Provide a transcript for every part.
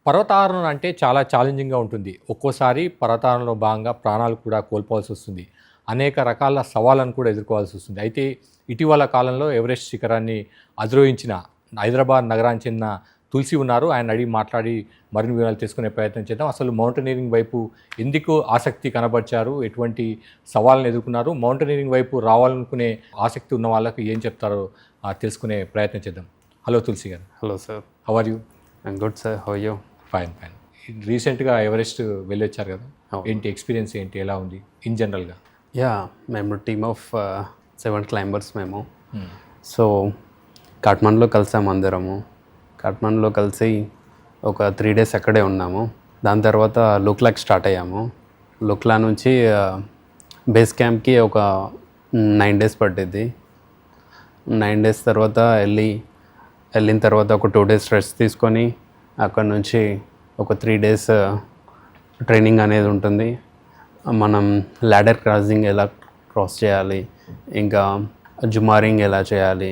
పర్వతారోహణ అంటే చాలా ఛాలెంజింగ్గా ఉంటుంది. ఒక్కోసారి పర్వతారోహణలో భాగంగా ప్రాణాలు కూడా కోల్పోవాల్సి వస్తుంది. అనేక రకాల సవాళ్ళను కూడా ఎదుర్కోవాల్సి వస్తుంది. అయితే ఇటీవల కాలంలో ఎవరెస్ట్ శిఖరాన్ని అధిరోహించిన హైదరాబాద్ నగరానికి చెందిన తులసి ఉన్నారు. ఆయన అడిగి మాట్లాడి మరిన్ని వివరాలు తెలుసుకునే ప్రయత్నం చేద్దాం. అసలు మౌంటైనీరింగ్ వైపు ఎందుకు ఆసక్తి కనబరిచారు, ఎటువంటి సవాళ్ళను ఎదుర్కొన్నారు, మౌంటైనీరింగ్ వైపు రావాలనుకునే ఆసక్తి ఉన్న వాళ్ళకు ఏం చెప్తారో తెలుసుకునే ప్రయత్నం చేద్దాం. హలో తులసి గారు. Hello sir. How are you? I'm good sir. How are you? Fine. రీసెంట్గా ఎవరెస్ట్ వెళ్ళొచ్చారు కదా, ఏంటి ఎక్స్పీరియన్స్ ఏంటి, ఎలా ఉంది ఇన్ జనరల్గా? మేము టీమ్ ఆఫ్ 7 క్లైంబర్స్ మేము. సో కాట్మండ్లో కలిసాము అందరము. కాట్మండ్లో కలిసి ఒక 3 days అక్కడే ఉన్నాము. దాని తర్వాత లుక్లాక్ స్టార్ట్ అయ్యాము. లుక్లా నుంచి బేస్ క్యాంప్కి ఒక 9 days పట్టింది. 9 days తర్వాత వెళ్ళిన తర్వాత ఒక 2 days రెస్ట్ తీసుకొని అక్కడ నుంచి ఒక 3 days ట్రైనింగ్ అనేది ఉంటుంది. మనం ల్యాడర్ క్రాసింగ్ ఎలా క్రాస్ చేయాలి, ఇంకా జుమారింగ్ ఎలా చేయాలి,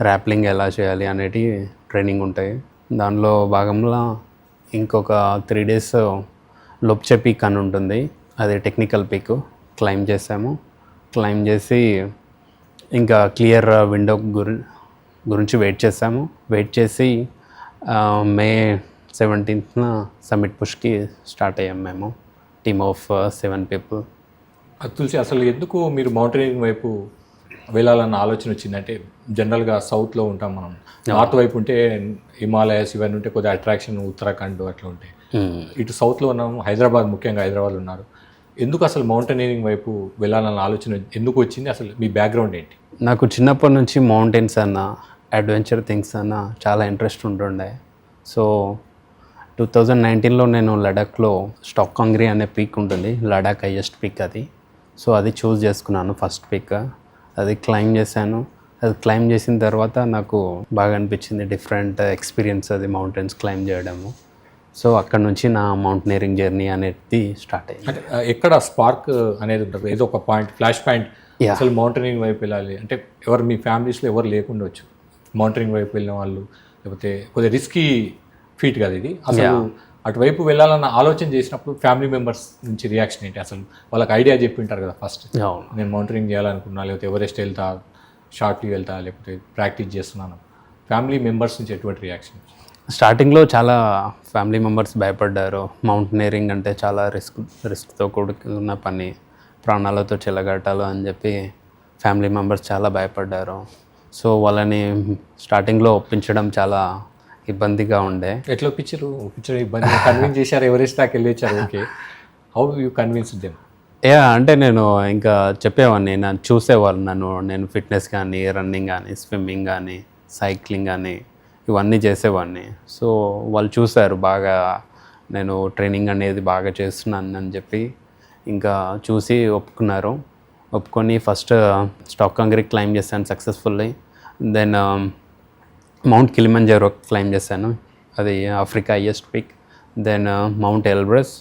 ర్యాప్లింగ్ ఎలా చేయాలి అనేటి ట్రైనింగ్ ఉంటాయి. దానిలో భాగంలో ఇంకొక 3 days లోప్చే పీక్ అని ఉంటుంది. అది టెక్నికల్ పీక్ క్లైంబ్ చేసాము. క్లైంబ్ చేసి ఇంకా క్లియర్ విండో గురించి వెయిట్ చేసి May 17th సమ్మిట్ పుష్కి స్టార్ట్ అయ్యాం మేము, టీమ్ ఆఫ్ 7 people. తులసి, అసలు ఎందుకు మీరు మౌంటైనరింగ్ వైపు వెళ్ళాలన్న ఆలోచన వచ్చిందంటే, జనరల్గా సౌత్లో ఉంటాం మనం, నార్త్ వైపు ఉంటే హిమాలయస్ ఇవన్నీ ఉంటే కొద్దిగా అట్రాక్షన్, ఉత్తరాఖండ్ అట్లా ఉంటాయి. ఇటు సౌత్లో ఉన్నాము, హైదరాబాద్, ముఖ్యంగా హైదరాబాద్ ఉన్నారు. ఎందుకు అసలు మౌంటైనరింగ్ వైపు వెళ్ళాలన్న ఆలోచన ఎందుకు వచ్చింది? అసలు మీ బ్యాక్గ్రౌండ్ ఏంటి? నాకు చిన్నప్పటి నుంచి మౌంటైన్స్ అన్న, అడ్వెంచర్ థింగ్స్ అన్న చాలా ఇంట్రెస్ట్ ఉంటుండే. సో 2019లో నేను లడాఖ్లో స్టాక్కాంగ్రీ అనే పీక్ ఉంటుంది, లడాక్ హైయెస్ట్ పీక్ అది. సో అది చూస్ చేసుకున్నాను ఫస్ట్ పీక్. అది క్లైంబ్ చేశాను. అది క్లైంబ్ చేసిన తర్వాత నాకు బాగా అనిపించింది, డిఫరెంట్ ఎక్స్పీరియన్స్ అది మౌంటైన్స్ క్లైంబ్ చేయడము. సో అక్కడ నుంచి నా మౌంటైనరింగ్ జర్నీ అనేది స్టార్ట్ అయ్యింది. అంటే ఎక్కడ స్పార్క్ అనేది ఉంటుంది, ఏదో ఒక పాయింట్, ఫ్లాష్ పాయింట్, అసలు మౌంటైనరింగ్ వైపు వెళ్ళాలి అంటే ఎవరు మీ ఫ్యామిలీస్లో ఎవరు లేకుండొచ్చు మౌంటైనరింగ్ వైపు వెళ్ళిన వాళ్ళు, లేకపోతే కొద్దిగా రిస్కీ ఫీట్ కదా ఇది. అసలు అటువైపు వెళ్ళాలన్న ఆలోచన చేసినప్పుడు ఫ్యామిలీ మెంబర్స్ నుంచి రియాక్షన్ ఏంటి? అసలు వాళ్ళకి ఐడియా చెప్పి ఉంటారు కదా ఫస్ట్, నేను మౌంటైనింగ్ చేయాలనుకున్నా, లేకపోతే ఎవరెస్ట్ వెళ్తా, షార్ట్లీ వెళ్తా, లేకపోతే ప్రాక్టీస్ చేస్తున్నాను, ఫ్యామిలీ మెంబర్స్ నుంచి ఎటువంటి రియాక్షన్? స్టార్టింగ్లో చాలా ఫ్యామిలీ మెంబర్స్ భయపడ్డారు. మౌంటైనరింగ్ అంటే చాలా రిస్క్తో కూడుకున్న పని, ప్రాణాలతో చెలగాటాలు అని చెప్పి ఫ్యామిలీ మెంబర్స్ చాలా భయపడ్డారు. సో వాళ్ళని స్టార్టింగ్లో ఒప్పించడం చాలా ఇబ్బందిగా ఉండే. ఎట్లా ఒప్పించారు? ఇబ్బంది కన్విన్స్ చేశారు? ఎవరెస్ట్ దాకా వెళ్ళి వచ్చారు, okay. How you convince them? అంటే నేను ఇంకా చెప్పేవాడిని, నన్ను చూసేవాళ్ళు, నేను ఫిట్నెస్ కానీ, రన్నింగ్ కానీ, స్విమ్మింగ్ కానీ, సైక్లింగ్ కానీ ఇవన్నీ చేసేవాడిని. సో వాళ్ళు చూశారు బాగా నేను ట్రైనింగ్ అనేది బాగా చేస్తున్నాను అని చెప్పి ఇంకా చూసి ఒప్పుకొని ఫస్ట్ స్టాక్కాంగ్రీ క్లైంబ్ చేశాను successfully. Then Mount Kilimanjaro climb చేశాను, అది Africa highest peak. Then Mount Elbrus,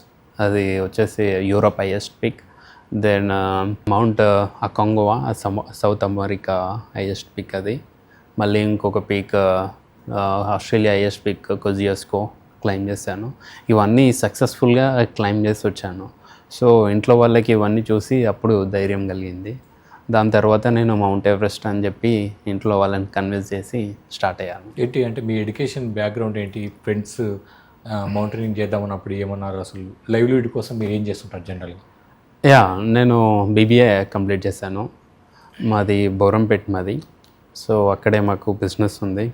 అది వచ్చేసి Europe highest peak. Then Mount Aconcagua, South America highest peak అది. మళ్ళీ ఇంకొక peak Australia highest peak Kosciuszko climb చేశాను. ఇవన్నీ సక్సెస్ఫుల్గా క్లైంబ్ చేసి వచ్చాను. సో ఇంట్లో వాళ్ళకి ఇవన్నీ చూసి అప్పుడు ధైర్యం కలిగింది. దాని తర్వాత నేను మౌంట్ ఎవరెస్ట్ అని చెప్పి ఇంట్లో వాళ్ళని కన్విన్స్ చేసి స్టార్ట్ అయ్యాను. ఏంటి అంటే మీ ఎడ్యుకేషన్ బ్యాక్గ్రౌండ్ ఏంటి? ఫ్రెండ్స్ మౌంటైనింగ్ చేద్దామన్నప్పుడు ఏమన్నారు? అసలు లైవ్లీహుడ్ కోసం మీరు ఏం చేస్తుంటారు జనరల్గా? నేను BBA కంప్లీట్ చేశాను. మాది బౌరంపేట్ మాది. సో అక్కడే మాకు బిజినెస్ ఉంది,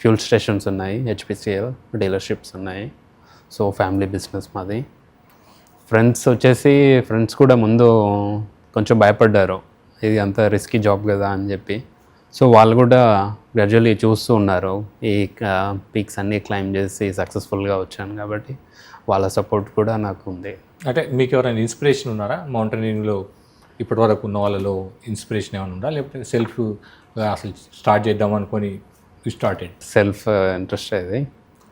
ఫ్యూల్ స్టేషన్స్ ఉన్నాయి, HPCL డీలర్షిప్స్ ఉన్నాయి. సో ఫ్యామిలీ బిజినెస్ మాది. ఫ్రెండ్స్ కూడా ముందు కొంచెం భయపడ్డారు, ఇది అంత రిస్కీ జాబ్ కదా అని చెప్పి. సో వాళ్ళు కూడా గ్రాడ్యువల్లీ చూస్తూ ఉన్నారు, ఈ పీక్స్ అన్నీ క్లైంబ్ చేసి సక్సెస్ఫుల్గా వచ్చాను కాబట్టి వాళ్ళ సపోర్ట్ కూడా నాకు ఉంది. అంటే మీకు ఎవరైనా ఇన్స్పిరేషన్ ఉన్నారా మౌంటైనింగ్లో? ఇప్పటి వరకు ఉన్న వాళ్ళలో ఇన్స్పిరేషన్ ఏమైనా ఉందా, లేకపోతే సెల్ఫ్ అసలు స్టార్ట్ చేద్దాం అనుకొని స్టార్టెడ్? సెల్ఫ్ ఇంట్రెస్ట్ అది.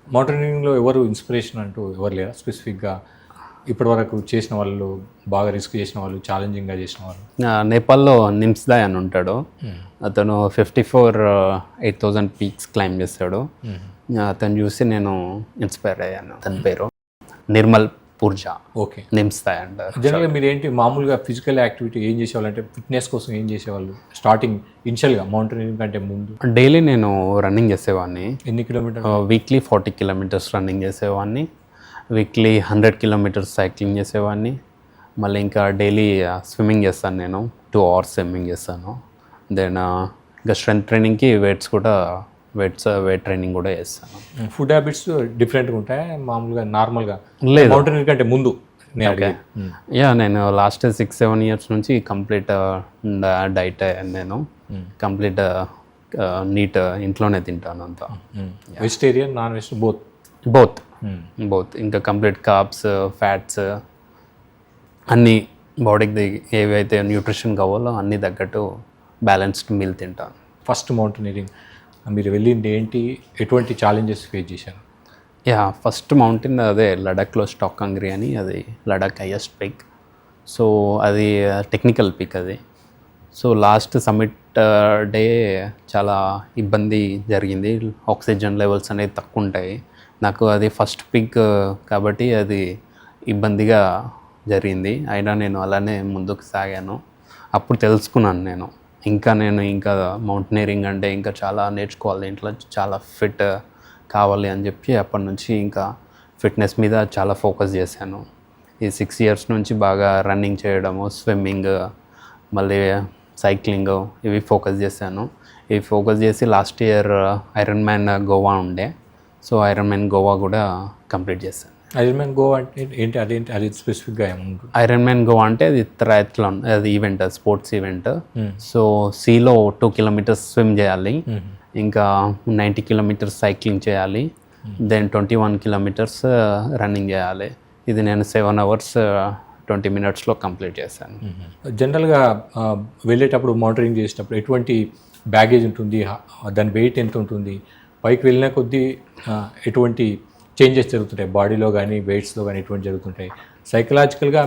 మౌంటైనింగ్లో ఎవరు ఇన్స్పిరేషన్ అంటూ ఎవరు లేరా స్పెసిఫిక్గా? ఇప్పటి వరకు చేసిన వాళ్ళు, బాగా రిస్క్ చేసిన వాళ్ళు, ఛాలెంజింగ్గా చేసిన వాళ్ళు? నేపాల్లో నిమ్స్దాయ్ అని ఉంటాడు, అతను 54 8,000 పీక్స్ క్లైంబ్ చేస్తాడు. అతను చూసి నేను ఇన్స్పైర్ అయ్యాను. తన పేరు నిర్మల్ పూర్జా, ఓకే. నిమ్స్తాయ్ అంటారు. జనరల్గా మీరు ఏంటి మామూలుగా ఫిజికల్ యాక్టివిటీ ఏం చేసేవాళ్ళు, అంటే ఫిట్నెస్ కోసం ఏం చేసేవాళ్ళు స్టార్టింగ్ ఇనిషియల్గా మౌంటైనరింగ్ కంటే ముందు? డైలీ నేను రన్నింగ్ చేసేవాడిని. ఎన్ని కిలోమీటర్? వీక్లీ 40 కిలోమీటర్స్ రన్నింగ్ చేసేవాడిని, వీక్లీ 100 కిలోమీటర్స్ సైక్లింగ్ చేసేవాడిని. మళ్ళీ ఇంకా డైలీ స్విమ్మింగ్ చేస్తాను, నేను 2 hours స్విమ్మింగ్ చేస్తాను. దెన్ ఇంకా స్ట్రెంత్ ట్రైనింగ్కి వెయిట్ ట్రైనింగ్ కూడా చేస్తాను. ఫుడ్ హ్యాబిట్స్ డిఫరెంట్గా ఉంటాయా మామూలుగా నార్మల్గా లేదు, మౌంటైనరింగ్ కంటే ముందు? నేను లాస్ట్ 6-7 years నుంచి కంప్లీట్ డైట్ నేను కంప్లీట్ నీట్ ఇంట్లోనే తింటాను అంతా. Vegetarian, non veg, both. ఇంకా కంప్లీట్ కార్బ్స్, ఫ్యాట్స్ అన్నీ బాడీకి ఏవైతే న్యూట్రిషన్ కావాలో అన్నీ తగ్గట్టు బ్యాలెన్స్డ్ మీల్ తింటాను. ఫస్ట్ మౌంటైనరింగ్ మీరు వెళ్ళింది ఏంటి, ఎటువంటి ఛాలెంజెస్ ఫేస్ చేశారు? ఫస్ట్ మౌంటైన్ అదే లడాఖ్లో స్టాకంగ్రీ అని, అది లడాక్ హైయెస్ట్ పిక్. సో అది టెక్నికల్ పిక్ అది. సో లాస్ట్ సమ్మిట్ డే చాలా ఇబ్బంది జరిగింది, ఆక్సిజన్ లెవెల్స్ అనేవి తక్కువ ఉంటాయి. నాకు అది ఫస్ట్ పిక్ కాబట్టి అది ఇబ్బందిగా జరిగింది. అయినా నేను అలానే ముందుకు సాగాను. అప్పుడు తెలుసుకున్నాను నేను ఇంకా మౌంటైనరింగ్ అంటే ఇంకా చాలా నేర్చుకోవాలి, ఇంట్లో చాలా ఫిట్ కావాలి అని చెప్పి అప్పటి నుంచి ఇంకా ఫిట్నెస్ మీద చాలా ఫోకస్ చేశాను. ఈ 6 years నుంచి బాగా రన్నింగ్ చేయడము, స్విమ్మింగ్, మళ్ళీ సైక్లింగ్ ఇవి ఫోకస్ చేశాను. ఇవి ఫోకస్ చేసి లాస్ట్ ఇయర్ ఐరన్మ్యాన్ గోవా ఉండే, సో ఐరన్మ్యాన్ గోవా కూడా కంప్లీట్ చేశాను. ఐరన్మ్యాన్ గోవా అంటే ఏంటి, అది స్పెసిఫిక్గా ఏముంటుంది? ఐరన్మ్యాన్ గోవా అంటే అది ట్రయాథ్లాన్, అది ఈవెంట్, స్పోర్ట్స్ ఈవెంట్. సో సీలో 2 kilometers స్విమ్ చేయాలి, ఇంకా 90 kilometers సైక్లింగ్ చేయాలి, దెన్ 21 kilometers రన్నింగ్ చేయాలి. ఇది నేను 7 hours 20 minutes కంప్లీట్ చేశాను. జనరల్గా వెళ్ళేటప్పుడు మౌంటైనింగ్ చేసేటప్పుడు ఎటువంటి బ్యాగేజ్ ఉంటుంది, దాని వెయిట్ ఎంత ఉంటుంది, పైకి వెళ్ళిన కొద్దీ ఎటువంటి చేంజెస్ జరుగుతుంటాయి బాడీలో కానీ వెయిట్స్లో కానీ ఎటువంటి జరుగుతుంటాయి, సైకలాజికల్గా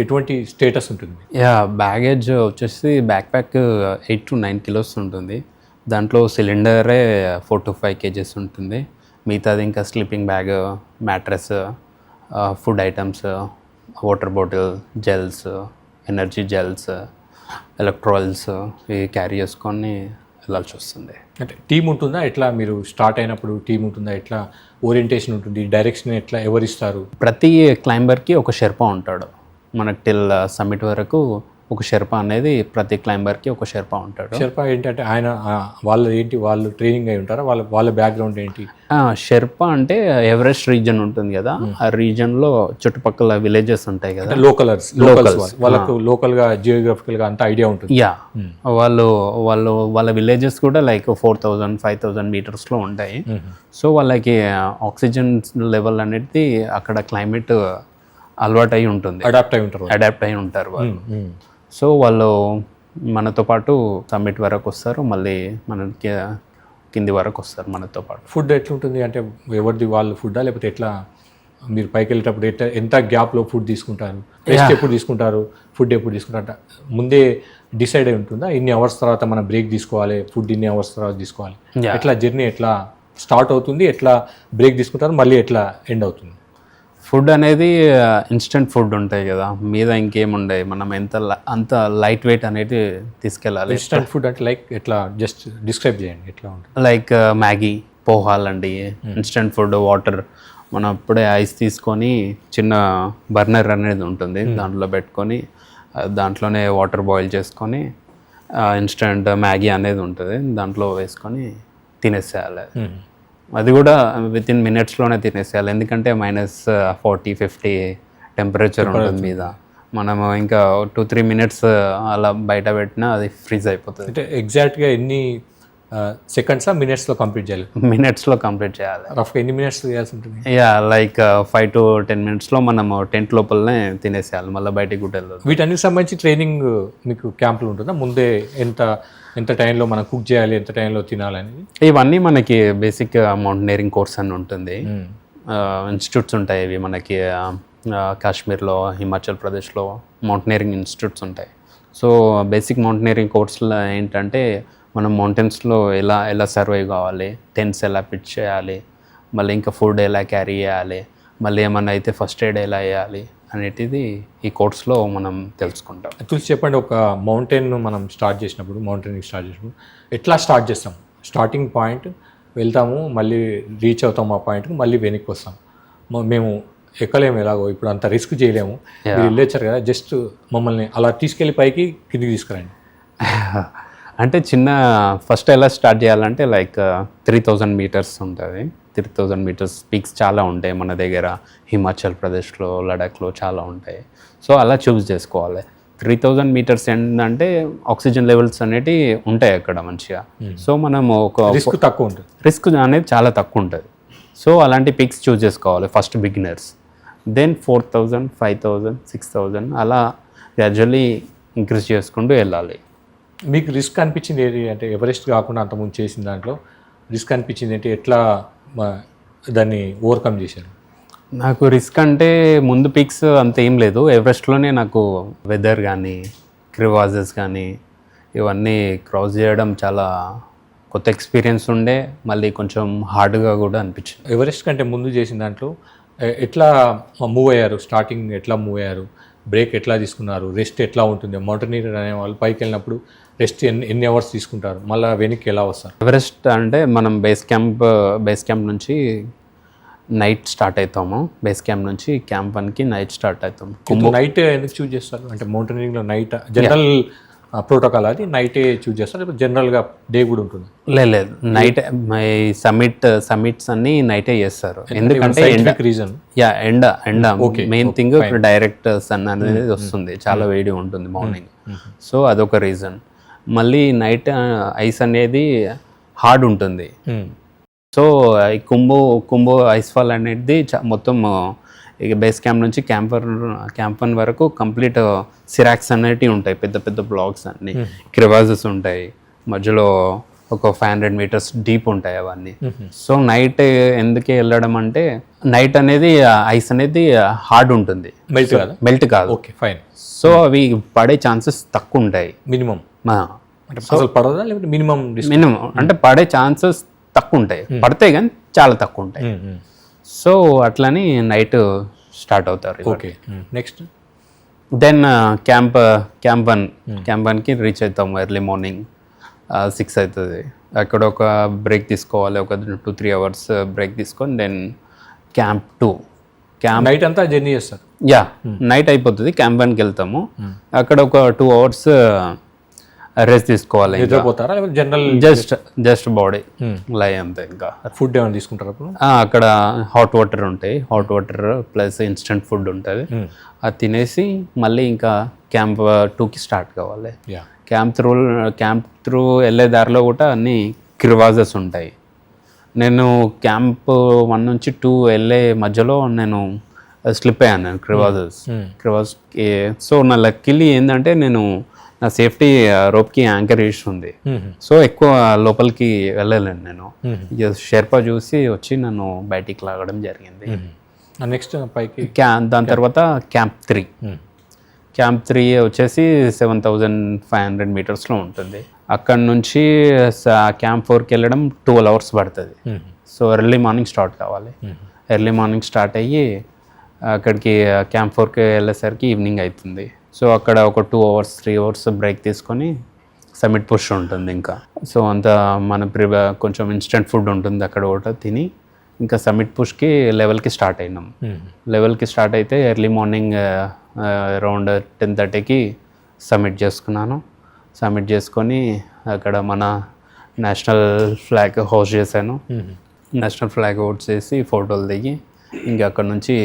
ఎటువంటి స్టేటస్ ఉంటుంది? బ్యాగేజ్ వచ్చేసి బ్యాక్ ప్యాక్ 8 to 9 kilos ఉంటుంది. దాంట్లో సిలిండరే 4 to 5 kgs ఉంటుంది. మిగతాది ఇంకా sleeping bag, mattress, food items, water bottle, gels, energy gels, electrals ఇవి క్యారీ చేసుకొని వెళ్ళాల్సి వస్తుంది. అంటే టీం ఉంటుందా, ఎట్లా మీరు స్టార్ట్ అయినప్పుడు టీం ఉంటుందా, ఎట్లా ఓరియంటేషన్ ఉంటుంది, డైరెక్షన్ ఎట్లా ఎవరిస్తారు? ప్రతి క్లైంబర్కి ఒక షెర్పా ఉంటాడు. మనకు టిల్ సమ్మిట్ వరకు ఒక షెర్పా అనేది ప్రతి క్లైంబర్కి ఒక షెర్పా ఉంటాడు. షెర్పా ఏంటంటే ఆయన వాళ్ళు ట్రైనింగ్ అయి ఉంటారా, వాళ్ళ బ్యాక్గ్రౌండ్ ఏంటి? షెర్పా అంటే ఎవరెస్ట్ రీజన్ ఉంటుంది కదా, ఆ రీజన్లో చుట్టుపక్కల విలేజెస్ ఉంటాయి కదా, లోకల్స్ వాళ్ళకు లోకల్గా జియోగ్రఫికల్గా అంత ఐడియా ఉంటుంది. వాళ్ళ విలేజెస్ కూడా లైక్ 4,000-5,000 మీటర్స్లో ఉంటాయి. సో వాళ్ళకి ఆక్సిజన్ లెవెల్ అనేది అక్కడ క్లైమేట్ అలవాటు అయి ఉంటుంది, అడాప్ట్ అయి ఉంటారు వాళ్ళు. సో వాళ్ళు మనతో పాటు సమ్మిట్ వరకు వస్తారు, మళ్ళీ మనకి కింది వరకు వస్తారు మనతో పాటు. ఫుడ్ ఎట్లుంటుంది అంటే ఎవరిది వాళ్ళు ఫుడ్డా, లేకపోతే ఎట్లా మీరు పైకి వెళ్ళేటప్పుడు ఎంత గ్యాప్లో ఫుడ్ తీసుకుంటారు, రెస్ట్ ఎప్పుడు తీసుకుంటారు, ఫుడ్ ఎప్పుడు తీసుకుంటారు, ముందే డిసైడ్ అయి ఉంటుందా ఇన్ని అవర్స్ తర్వాత మనం బ్రేక్ తీసుకోవాలి, ఫుడ్ ఇన్ని అవర్స్ తర్వాత తీసుకోవాలి, ఎట్లా జర్నీ ఎట్లా స్టార్ట్ అవుతుంది, ఎట్లా బ్రేక్ తీసుకుంటారు, మళ్ళీ ఎట్లా ఎండ్ అవుతుంది? ఫుడ్ అనేది ఇన్స్టెంట్ ఫుడ్ ఉంటాయి కదా, మీద ఇంకేముండే, మనం అంత లైట్ వెయిట్ అనేది తీసుకెళ్ళాలి. ఇన్స్టెంట్ ఫుడ్ అంటే లైక్ ఎట్లా, జస్ట్ డిస్క్రైబ్ చేయండి ఎట్లా ఉంటుంది? లైక్ మ్యాగీ, పోహాలండి ఇన్స్టెంట్ ఫుడ్. వాటర్ మనం అప్పుడే ఐస్ తీసుకొని చిన్న బర్నర్ అనేది ఉంటుంది, దాంట్లో పెట్టుకొని దాంట్లోనే వాటర్ బాయిల్ చేసుకొని ఇన్స్టెంట్ మ్యాగీ అనేది ఉంటుంది, దాంట్లో వేసుకొని తినేసేయాలి. అది కూడా వితిన్ మినిట్స్లోనే తినేసేయాలి, ఎందుకంటే -40-50 టెంపరేచర్ ఉంటుంది మీద. మనము ఇంకా 2-3 minutes అలా బయట పెట్టినా అది ఫ్రీజ్ అయిపోతుంది. అంటే ఎగ్జాక్ట్గా ఎన్ని సెకండ్సా మినిట్స్లో కంప్లీట్ చేయాలి? మినిట్స్లో కంప్లీట్ చేయాలి. రఫ్గా ఎన్ని మినిట్స్ చేయాల్సి ఉంటుంది? లైక్ 5 to 10 minutes మనము టెంట్ లోపలనే తినేసేయాలి, మళ్ళీ బయటికి కూడా వెళ్ళదు. వీటన్నిటికి సంబంధించి ట్రైనింగ్ మీకు క్యాంపులు ఉంటుందా ముందే, ఎంత టైంలో మనం కుక్ చేయాలి, ఎంత టైంలో తినాలని? ఇవన్నీ మనకి బేసిక్ మౌంటైనరింగ్ కోర్స్ అని ఉంటుంది. ఇన్స్టిట్యూట్స్ ఉంటాయి ఇవి మనకి కాశ్మీర్లో, హిమాచల్ ప్రదేశ్లో మౌంటైనరింగ్ ఇన్స్టిట్యూట్స్ ఉంటాయి. సో బేసిక్ మౌంటైనరింగ్ కోర్సులో ఏంటంటే మనం మౌంటైన్స్లో ఎలా సర్వైవ్ కావాలి, టెంట్స్ ఎలా పిచ్ చేయాలి, మళ్ళీ ఇంకా ఫుడ్ ఎలా క్యారీ చేయాలి, మళ్ళీ ఏమన్నా అయితే ఫస్ట్ ఎయిడ్ ఎలా వేయాలి అనేటిది ఈ కోర్స్లో మనం తెలుసుకుంటాం. తులసి చెప్పండి, ఒక మౌంటైన్ మనం స్టార్ట్ చేసినప్పుడు ఎట్లా స్టార్ట్ చేస్తాం? స్టార్టింగ్ పాయింట్ వెళ్తాము, మళ్ళీ రీచ్ అవుతాం ఆ పాయింట్కి, మళ్ళీ వెనక్కి వస్తాం. మేము ఎక్కలేము, ఎలాగో ఇప్పుడు అంత రిస్క్ చేయలేము. మీరు వెళ్ళొచ్చారు కదా, జస్ట్ మమ్మల్ని అలా తీసుకెళ్ళి పైకి కిందికి తీసుకురండి. అంటే ఫస్ట్ ఎలా స్టార్ట్ చేయాలంటే లైక్ 3000 మీటర్స్ ఉంటుంది. 3000 మీటర్స్ పీక్స్ చాలా ఉంటాయి మన దగ్గర, హిమాచల్ ప్రదేశ్లో, లడాఖ్లో చాలా ఉంటాయి. సో అలా చూస్ చేసుకోవాలి. 3000 మీటర్స్ ఏంటంటే ఆక్సిజన్ లెవెల్స్ అనేటివి ఉంటాయి అక్కడ మంచిగా. సో మనం ఒక రిస్క్ తక్కువ ఉంటుంది, రిస్క్ అనేది చాలా తక్కువ ఉంటుంది. సో అలాంటి పిక్స్ చూస్ చేసుకోవాలి ఫస్ట్ బిగినర్స్. దెన్ 4000, 5000, 6000 అలా గ్రాడ్యువల్లీ ఇంక్రీజ్ చేసుకుంటూ వెళ్ళాలి. మీకు రిస్క్ అనిపించింది ఏది అంటే, ఎవరెస్ట్ కాకుండా అంతకుముందు చేసిన దాంట్లో రిస్క్ అనిపించింది ఏంటి? ఎట్లా దాన్ని ఓవర్కమ్ చేశారు? నాకు రిస్క్ అంటే ముందు పిక్స్ అంత ఏం లేదు. ఎవరెస్ట్లోనే నాకు వెదర్ కానీ క్రివాజెస్ కానీ ఇవన్నీ క్రాస్ చేయడం చాలా కొత్త ఎక్స్పీరియన్స్ ఉండే, మళ్ళీ కొంచెం హార్డ్గా కూడా అనిపించింది. ఎవరెస్ట్ కంటే ముందు చేసిన దాంట్లో ఎట్లా మూవ్ అయ్యారు? స్టార్టింగ్ ఎట్లా మూవ్ అయ్యారు? బ్రేక్ ఎట్లా తీసుకున్నారు? రెస్ట్ ఎట్లా ఉంటుంది? మౌంటైనీర్ అనే వాళ్ళు పైకి వెళ్ళినప్పుడు రెస్ట్ ఎన్ని అవర్స్ తీసుకుంటారు? మళ్ళీ వెనక్కి ఎలా వస్తారు? ఎవరెస్ట్ అంటే మనం బేస్ క్యాంప్ నుంచి నైట్ స్టార్ట్ అవుతాము. బేస్ క్యాంప్ నుంచి క్యాంప్ 1కి నైట్ స్టార్ట్ అవుతాము. నైట్ ఎందుకు చూజ్ చేస్తారు? అంటే మౌంటైనీరింగ్లో నైట్ జనరల్ ప్రోటోకాల్ అది నైటే చూజ్ చేస్తారు, జనరల్గా డే కూడా ఉంటుంది? లేదు, నైట్ సమ్మిట్స్ అన్ని నైటే చేస్తారు. ఎందుకంటే రీజన్ ఎండ మెయిన్ థింగ్. డైరెక్ట్ సన్ అనేది వస్తుంది, చాలా వేడి ఉంటుంది మార్నింగ్. సో అదొక రీజన్. మళ్ళీ నైట్ ఐస్ అనేది హార్డ్ ఉంటుంది. సో ఈ కుంభో ఐస్ ఫాల్ అనేది మొత్తం ఇక బేస్ క్యాంప్ నుంచి క్యాంప్ 1 వరకు కంప్లీట్ సిరాక్స్ అనేటివి ఉంటాయి, పెద్ద పెద్ద బ్లాక్స్ అన్ని, క్రివాజెస్ ఉంటాయి, మధ్యలో ఒక 500 మీటర్స్ డీప్ ఉంటాయి అవన్నీ. సో నైట్ ఎందుకే వెళ్ళడం అంటే, నైట్ అనేది ఐస్ అనేది హార్డ్ ఉంటుంది, మెల్ట్ కాదు. Okay, fine. సో అవి పడే ఛాన్సెస్ తక్కువ ఉంటాయి. మినిమం పడదా, లేకపోతే మినిమం అంటే పడే ఛాన్సెస్ తక్కువ ఉంటాయి, పడతాయి కానీ చాలా తక్కువ ఉంటాయి. సో అట్లని నైట్ స్టార్ట్ అవుతారు. ఓకే, నెక్స్ట్ దెన్ క్యాంప్ 1కి రీచ్ అవుతాము. ఎర్లీ మార్నింగ్ 6 అవుతుంది. అక్కడ ఒక బ్రేక్ తీసుకోవాలి, ఒక 2-3 అవర్స్ బ్రేక్ తీసుకొని దెన్ క్యాంప్ 2. నైట్ అంతా జర్నీ చేస్తారు? నైట్ అయిపోతుంది. క్యాంప్ 1కి వెళ్తాము. అక్కడ ఒక 2 అవర్స్ రెస్ట్ తీసుకోవాలి. నిద్రపోతారా? జనరల్ జస్ట్ బాడీ లై అంతే. ఇంకా ఫుడ్ ఏమైనా తీసుకుంటారు అప్పుడు? అక్కడ హాట్ వాటర్ ఉంటాయి, hot water plus instant food ఉంటుంది. అది తినేసి మళ్ళీ ఇంకా క్యాంప్ 2కి స్టార్ట్ కావాలి. క్యాంప్ త్రూ వెళ్ళే దారిలో కూడా అన్ని క్రివాజెస్ ఉంటాయి. నేను క్యాంప్ 1 నుంచి 2 వెళ్ళే మధ్యలో నేను స్లిప్ అయ్యాను, క్రివాజ్కి. సో నా లక్కీలీ ఏంటంటే నా సేఫ్టీ రోప్కి యాంకర్ వేసి ఉంది. సో ఎక్కువ లోపలికి వెళ్ళలేను నేను. షెర్పా చూసి వచ్చి నన్ను బయటికి లాగడం జరిగింది. నెక్స్ట్ పైకి దాని తర్వాత క్యాంప్ 3 వచ్చేసి 7500 మీటర్స్లో ఉంటుంది. అక్కడ నుంచి క్యాంప్ 4కి వెళ్ళడం 12 అవర్స్ పడుతుంది. సో ఎర్లీ మార్నింగ్ స్టార్ట్ కావాలి. ఎర్లీ మార్నింగ్ స్టార్ట్ అయ్యి అక్కడికి క్యాంప్ 4కి వెళ్ళేసరికి ఈవినింగ్ అవుతుంది. సో అక్కడ ఒక 2 అవర్స్ 3 అవర్స్ బ్రేక్ తీసుకొని సమిట్ పుష్ ఉంటుంది ఇంకా. సో అంతా మన కొంచెం ఇన్స్టెంట్ ఫుడ్ ఉంటుంది అక్కడ ఒకటి తిని ఇంకా సమిట్ పుష్కి లెవెల్కి స్టార్ట్ అయినాం. లెవెల్కి స్టార్ట్ అయితే ఎర్లీ మార్నింగ్ అరౌండ్ 10:30కి సబ్మిట్ చేసుకున్నాను. సబ్మిట్ చేసుకొని అక్కడ మన నేషనల్ ఫ్లాగ్ హోస్ట్ చేశాను. నేషనల్ ఫ్లాగ్ హోస్ట్ చేసి ఫోటోలు దిగి ఇంకా అక్కడ నుంచి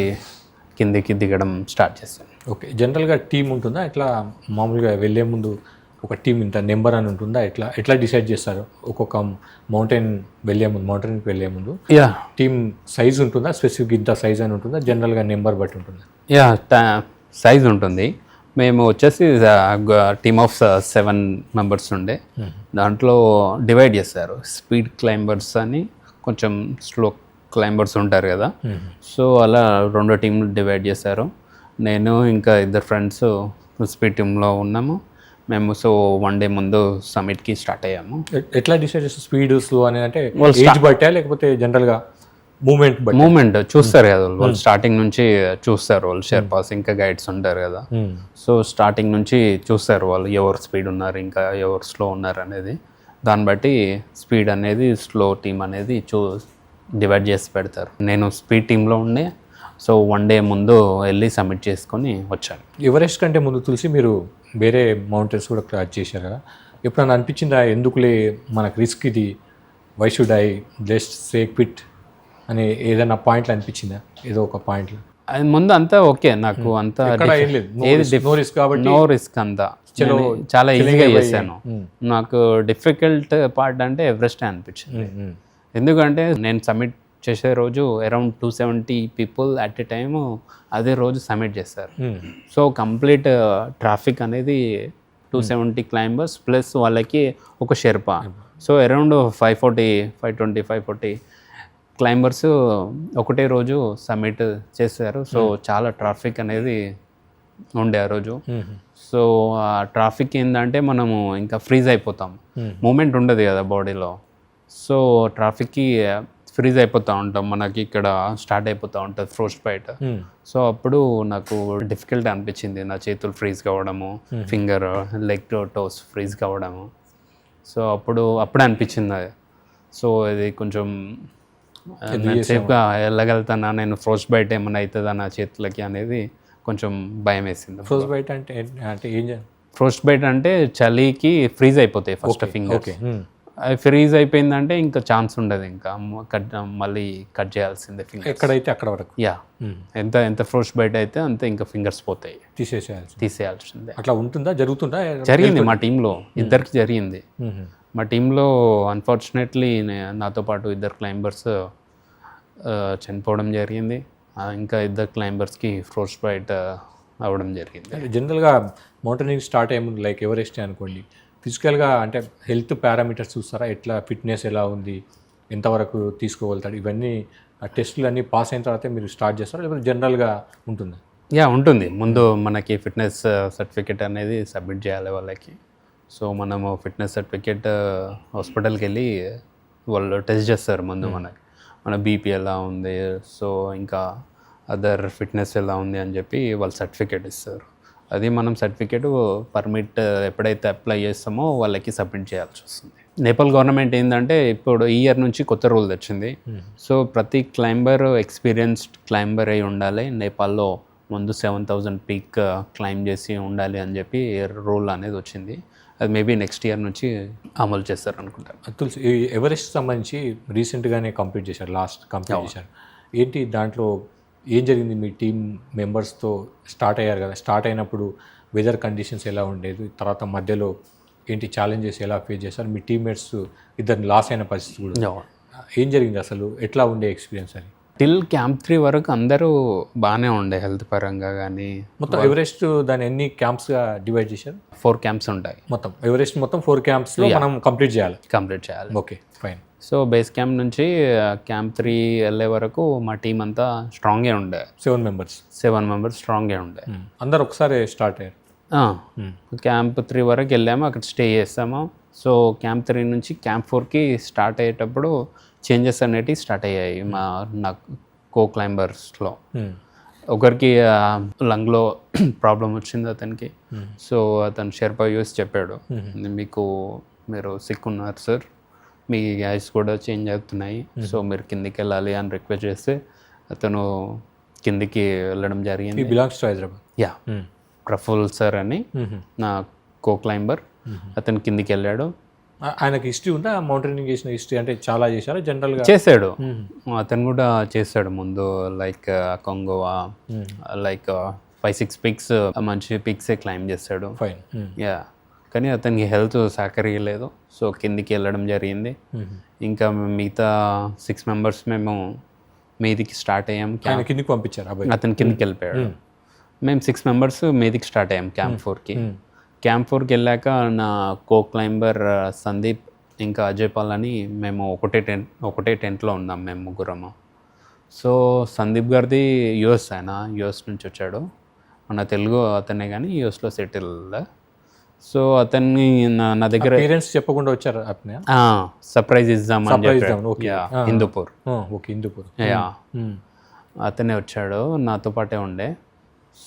కిందికి దిగడం స్టార్ట్ చేశాను. ఓకే, జనరల్గా టీం ఉంటుందా? ఎట్లా మామూలుగా వెళ్ళే ముందు ఒక టీం ఇంత నెంబర్ అని ఉంటుందా? ఎట్లా డిసైడ్ చేస్తారు? ఒక్కొక్క మౌంటైన్కి వెళ్ళే ముందు టీం సైజ్ ఉంటుందా? స్పెసిఫిక్ ఇంత సైజ్ అని ఉంటుందా? జనరల్గా నెంబర్ బట్టి ఉంటుందా? సైజ్ ఉంటుంది. మేము వచ్చేసి టీమ్ ఆఫ్ 7 మెంబర్స్ ఉండే. దాంట్లో డివైడ్ చేస్తారు. స్పీడ్ క్లైంబర్స్ అని, కొంచెం స్లో క్లైంబర్స్ ఉంటారు కదా. సో అలా 2 టీంలు డివైడ్ చేశారు. నేను ఇంకా 2 ఫ్రెండ్స్ స్పీడ్ టీంలో ఉన్నాము మేము. సో 1 డే ముందు సమిట్కి స్టార్ట్ అయ్యాము. ఎట్లా డిసైడ్ చేస్తారు స్పీడ్ స్లో అని? అంటే ఏజ్ బట్టా లేకపోతే జనరల్గా మూమెంట్ చూస్తారు కదా వాళ్ళు స్టార్టింగ్ నుంచి చూస్తారు వాళ్ళు షెర్పాస్ ఇంకా గైడ్స్ ఉంటారు కదా సో స్టార్టింగ్ నుంచి చూస్తారు వాళ్ళు ఎవరు స్పీడ్ ఉన్నారు ఇంకా ఎవరు స్లో ఉన్నారు అనేది దాన్ని బట్టి స్పీడ్ అనేది స్లో టీమ్ అనేది డివైడ్ చేసి పెడతారు. నేను స్పీడ్ టీంలో ఉండే సో 1 డే ముందు వెళ్ళి సబ్మిట్ చేసుకొని వచ్చాను. ఎవరెస్ట్ కంటే ముందు తులసి మీరు వేరే మౌంటైన్స్ కూడా క్రాచ్ చేశారు కదా, ఎప్పుడన్నా అనిపించిందా ఎందుకులే మనకు రిస్క్ ఇది, why should I just say quit అని ఏదైనా పాయింట్లు అనిపించిందా? ఏదో ఒక పాయింట్లో అది ముందు అంతా ఓకే నాకు అంతా నో రిస్క్ కాబట్టి నో రిస్క్ అంతా చాలా ఈజీగా చేశాను. నాకు డిఫికల్ట్ పార్ట్ అంటే ఎవరెస్ట్ అనిపించింది. ఎందుకంటే నేను సబ్మిట్ చేసే రోజు around 270 people at a time అదే రోజు సబ్మిట్ చేస్తారు. సో కంప్లీట్ ట్రాఫిక్ అనేది 270 క్లైంబర్స్ ప్లస్ వాళ్ళకి ఒక షెర్పా. సో అరౌండ్ 540 క్లైంబర్స్ ఒకటే రోజు సబ్మిట్ చేశారు. సో చాలా ట్రాఫిక్ అనేది ఉండే ఆ రోజు. సో ఆ ట్రాఫిక్ ఏంటంటే మనము ఇంకా ఫ్రీజ్ అయిపోతాం, మూమెంట్ ఉండదు కదా బాడీలో. సో ట్రాఫిక్కి ఫ్రీజ్ అయిపోతూ ఉంటాం, మనకి ఇక్కడ స్టార్ట్ అయిపోతూ ఉంటుంది ఫ్రోస్ట్ బైట్. సో అప్పుడు నాకు డిఫికల్ట్ అనిపించింది, నా చేతులు ఫ్రీజ్ కావడము, ఫింగర్ లెగ్ టోస్ ఫ్రీజ్ కావడము. సో అప్పుడే అనిపించింది అది. సో ఇది కొంచెం సేఫ్గా వెళ్ళగలుగుతానా నేను, ఫ్రోస్ట్ బైట్ ఏమైనా అవుతుందా నా చేతులకి అనేది కొంచెం భయం వేసింది. ఫ్రోస్ట్ బైట్ అంటే ఏం చేయాలి? ఫ్రోస్ట్ బైట్ అంటే చలికి ఫ్రీజ్ అయిపోతాయి ఫస్ట్ ఫింగర్. అది ఫ్రీజ్ అయిపోయిందంటే ఇంకా ఛాన్స్ ఉండదు, ఇంకా మళ్ళీ కట్ చేయాల్సిందే ఫింగర్ ఎక్కడైతే అక్కడ వరకు. యా, ఎంత ఫ్రోస్ట్ బైట్ అయితే అంతే ఇంకా ఫింగర్స్ పోతాయి, తీసేయాల్సిందే. అట్లా ఉంటుందా? జరుగుతుందా? జరిగింది మా టీంలో, ఇద్దరికి జరిగింది. మా టీంలో అన్ఫార్చునేట్లీ నాతో పాటు 2 క్లైంబర్స్ చనిపోవడం జరిగింది, ఇంకా 2 క్లైంబర్స్కి ఫ్రోస్ట్ బైట్ అవ్వడం జరిగింది. జనరల్గా మౌంటైనింగ్ స్టార్ట్ అయ్యే ముందు లైక్ ఎవరెస్ట్ అనుకోండి, ఫిజికల్గా అంటే హెల్త్ పారామీటర్స్ చూస్తారా? ఎట్లా ఫిట్నెస్ ఎలా ఉంది, ఎంతవరకు తీసుకోగలుగుతాడు, ఇవన్నీ ఆ టెస్టులు అన్నీ పాస్ అయిన తర్వాత మీరు స్టార్ట్ చేస్తారా లేకపోతే జనరల్గా ఉంటుందా? యా ఉంటుంది, ముందు మనకి ఫిట్నెస్ సర్టిఫికేట్ అనేది సబ్మిట్ చేయాలి వాళ్ళకి. సో మనము ఫిట్నెస్ సర్టిఫికేట్ హాస్పిటల్కి వెళ్ళి వాళ్ళు టెస్ట్ చేస్తారు ముందు మన బీపీ ఎలా ఉంది, సో ఇంకా అదర్ ఫిట్నెస్ ఎలా ఉంది అని చెప్పి వాళ్ళు సర్టిఫికేట్ ఇస్తారు. అది మనం సర్టిఫికేట్ పర్మిట్ ఎప్పుడైతే అప్లై చేస్తామో వాళ్ళకి సబ్మిట్ చేయాల్సి వస్తుంది. నేపాల్ గవర్నమెంట్ ఏంటంటే ఇప్పుడు ఈ ఇయర్ నుంచి కొత్త రూల్ తెచ్చింది. సో ప్రతి క్లైంబర్ ఎక్స్పీరియన్స్డ్ క్లైంబర్ అయి ఉండాలి, నేపాల్లో ముందు 7000 పీక్ క్లైంబ్ చేసి ఉండాలి అని చెప్పి రూల్ అనేది వచ్చింది. అది మేబీ నెక్స్ట్ ఇయర్ నుంచి అమలు చేస్తారు అనుకుంటారు. తులసి, ఎవరెస్ట్ సంబంధించి రీసెంట్గానే కంప్లీట్ చేశారు, లాస్ట్ కంప్లీట్ చేశారు. ఏంటి దాంట్లో ఏం జరిగింది? మీ టీం మెంబర్స్తో స్టార్ట్ అయ్యారు కదా, స్టార్ట్ అయినప్పుడు వెదర్ కండిషన్స్ ఎలా ఉండేది, తర్వాత మధ్యలో ఏంటి ఛాలెంజెస్ ఎలా ఫేస్ చేశారు, మీ టీమ్మేట్స్ 2 లాస్ అయిన పరిస్థితి కూడా ఏం జరిగింది, అసలు ఎట్లా ఉండే ఎక్స్పీరియన్స్ అని? టిల్ క్యాంప్ 3 వరకు అందరూ బాగానే ఉండే హెల్త్ పరంగా కానీ. మొత్తం ఎవరెస్ట్ దాన్ని ఎన్ని క్యాంప్స్గా డివైడ్ చేశారు? 4 క్యాంప్స్ ఉంటాయి మొత్తం. ఎవరెస్ట్ మొత్తం 4 క్యాంప్స్లో మనం కంప్లీట్ చేయాలి. Okay, fine. So base camp నుంచి క్యాంప్ 3 వెళ్ళే వరకు మా టీం అంతా స్ట్రాంగే ఉండే. 7 మెంబర్స్ స్ట్రాంగే ఉండే. అందరు ఒకసారి స్టార్ట్ అయ్యారు. క్యాంప్ 3 వరకు వెళ్ళాము, అక్కడ స్టే చేస్తాము. సో క్యాంప్ 3 నుంచి క్యాంప్ 4కి స్టార్ట్ అయ్యేటప్పుడు చేంజెస్ అనేటివి స్టార్ట్ అయ్యాయి నా కో క్లైంబర్స్లో. ఒకరికి లంగ్లో ప్రాబ్లం వచ్చింది అతనికి. సో అతను షెర్పా యూస్ చెప్పాడు, మీరు సిక్ ఉన్నారు సార్, మీ ఐస్ కూడా చేంజ్ అవుతున్నాయి, సో మీరు కిందికి వెళ్ళాలి అని రిక్వెస్ట్ చేస్తే అతను కిందికి వెళ్ళడం జరిగింది. Belongs to Hyderabad. Yeah, Praful sir అని నా కో క్లైంబర్, అతను కిందికి వెళ్ళాడు. ఆయనకి హిస్టరీ ఉందా మౌంటైనింగ్ చేసిన హిస్టరీ? అంటే చాలా చేశారు, జనరల్గా చేశాడు, అతను కూడా చేశాడు ముందు, లైక్ కొంగోవా, లైక్ 5-6 పిక్స్ మంచి పిక్సే క్లైమ్ చేశాడు. ఫైన్. యా, కానీ అతనికి హెల్త్ సహకరియలేదు, సో కిందికి వెళ్ళడం జరిగింది. ఇంకా మిగతా 6 మెంబర్స్ మేము మీదికి స్టార్ట్ అయ్యాం. కిందికి పంపించారు, అతను కిందికి వెళ్ళిపోయాడు. మేము 6 మెంబర్స్ మీదికి స్టార్ట్ అయ్యాం క్యాంప్ 4కి. క్యాంప్ 4కి వెళ్ళాక నా కో క్లైంబర్ సందీప్ ఇంకా అజయ్ పాల్ అని మేము ఒకటే టెంట్లో ఉన్నాం మేము ముగ్గురము. సో సందీప్ గారిది యుఎస్ నుంచి వచ్చాడు, మన తెలుగు అతనే కానీ యుఎస్లో సెటిల్. సో అతన్ని నా దగ్గర పేరెంట్స్ చెప్పకుండా వచ్చారు అతనే సర్ప్రైజ్ ఇద్దామని Surprise చెప్పాడు. ఇద్దాం, okay. Yeah, Hindupur. Okay Hindupur. Yeah అతనే వచ్చాడు, నాతో పాటే ఉండే.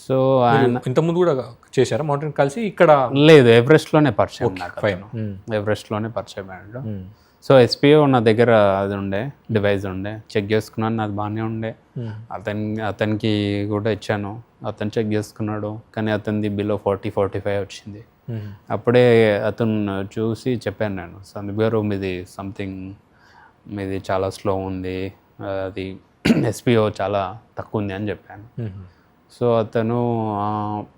సో ఆయన ఇంతకుముందు కూడా చేశారా మౌంటైన్ కలిసి ఇక్కడ? లేదు, ఎవరెస్ట్లోనే పరిచయం నాకు. ఫైన్. ఎవరెస్ట్లోనే పరిచయం అయ్యాడు. సో ఎస్పీఓ నా దగ్గర అది ఉండే, డివైస్ ఉండే, చెక్ చేసుకున్నాను, నాది బాగానే ఉండే. అతనికి కూడా ఇచ్చాను, అతను చెక్ చేసుకున్నాడు, కానీ అతనిది బిలో 40-45 వచ్చింది. అప్పుడే అతను చూసి చెప్పాను నేను, సందీప్ గారు మీది సంథింగ్, మీది చాలా స్లో ఉంది, అది ఎస్పీఓ చాలా తక్కువ ఉంది అని చెప్పాను. సో అతను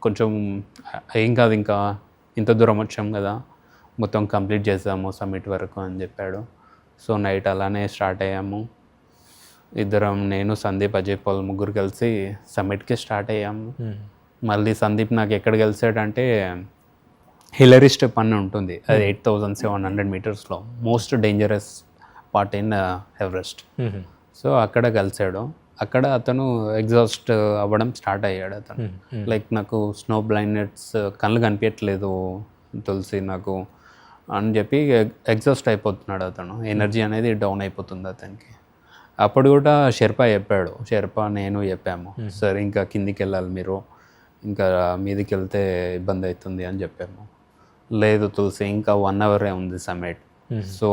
కొంచెం ఏం కాదు, ఇంకా ఇంత దూరం వచ్చాం కదా, మొత్తం కంప్లీట్ చేసాము సమ్మిట్ వరకు అని చెప్పాడు. సో నైట్ అలానే స్టార్ట్ అయ్యాము ఇద్దరం, నేను సందీప్, అజయ్ పాల్ ముగ్గురు కలిసి సమ్మిట్కి స్టార్ట్ అయ్యాము. మళ్ళీ సందీప్ నాకు ఎక్కడ కలిసాడంటే హిలరీ స్టెప్ అని ఉంటుంది, అది 8700 మీటర్స్లో most dangerous part in Everest. So అక్కడ కలిసాడు. అక్కడ అతను ఎగ్జాస్ట్ అవ్వడం స్టార్ట్ అయ్యాడు. అతను లైక్ నాకు స్నో బ్లైండ్నెస్, కళ్ళు కనిపించట్లేదు తులసి నాకు అని చెప్పి ఎగ్జాస్ట్ అయిపోతున్నాడు అతను, ఎనర్జీ అనేది డౌన్ అయిపోతుంది అతనికి. అప్పుడు కూడా షెర్పా చెప్పాడు, షెర్పా నేను చెప్పాము, సరే ఇంకా కిందికి వెళ్ళాలి మీరు, ఇంకా మీదికి వెళ్తే ఇబ్బంది అవుతుంది అని చెప్పాము. లేదు తులసి, ఇంకా 1 అవరే ఉంది సమ్మిట్, సో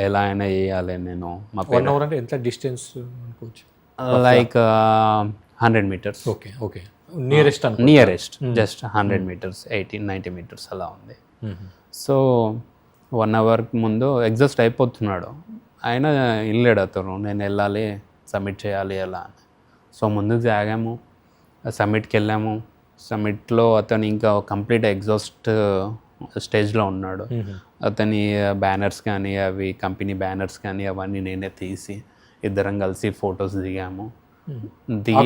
ఎలా అయినా చేయాలి నేను. మా 1 అవర్ అంటే ఎంత డిస్టెన్స్ అనుకోవచ్చు? Like 100 metres. Okay okay, nearest just 100 metres, 80-90 metres అలా ఉంది. సో 1 అవర్ ముందు ఎగ్జాస్ట్ అయిపోతున్నాడు, ఆయన వెళ్ళాడు అతను, నేను వెళ్ళాలి సబ్మిట్ చేయాలి ఎలా అని. సో ముందుకు ఆగాము, సమ్మిట్కి వెళ్ళాము. సమ్మిట్లో అతను ఇంకా కంప్లీట్ ఎగ్జాస్ట్ స్టేజ్లో ఉన్నాడు. అతని బ్యానర్స్ కానీ, అవి కంపెనీ బ్యానర్స్ కానీ అవన్నీ నేనే తీసి ఇద్దరం కలిసి ఫొటోస్ దిగాము.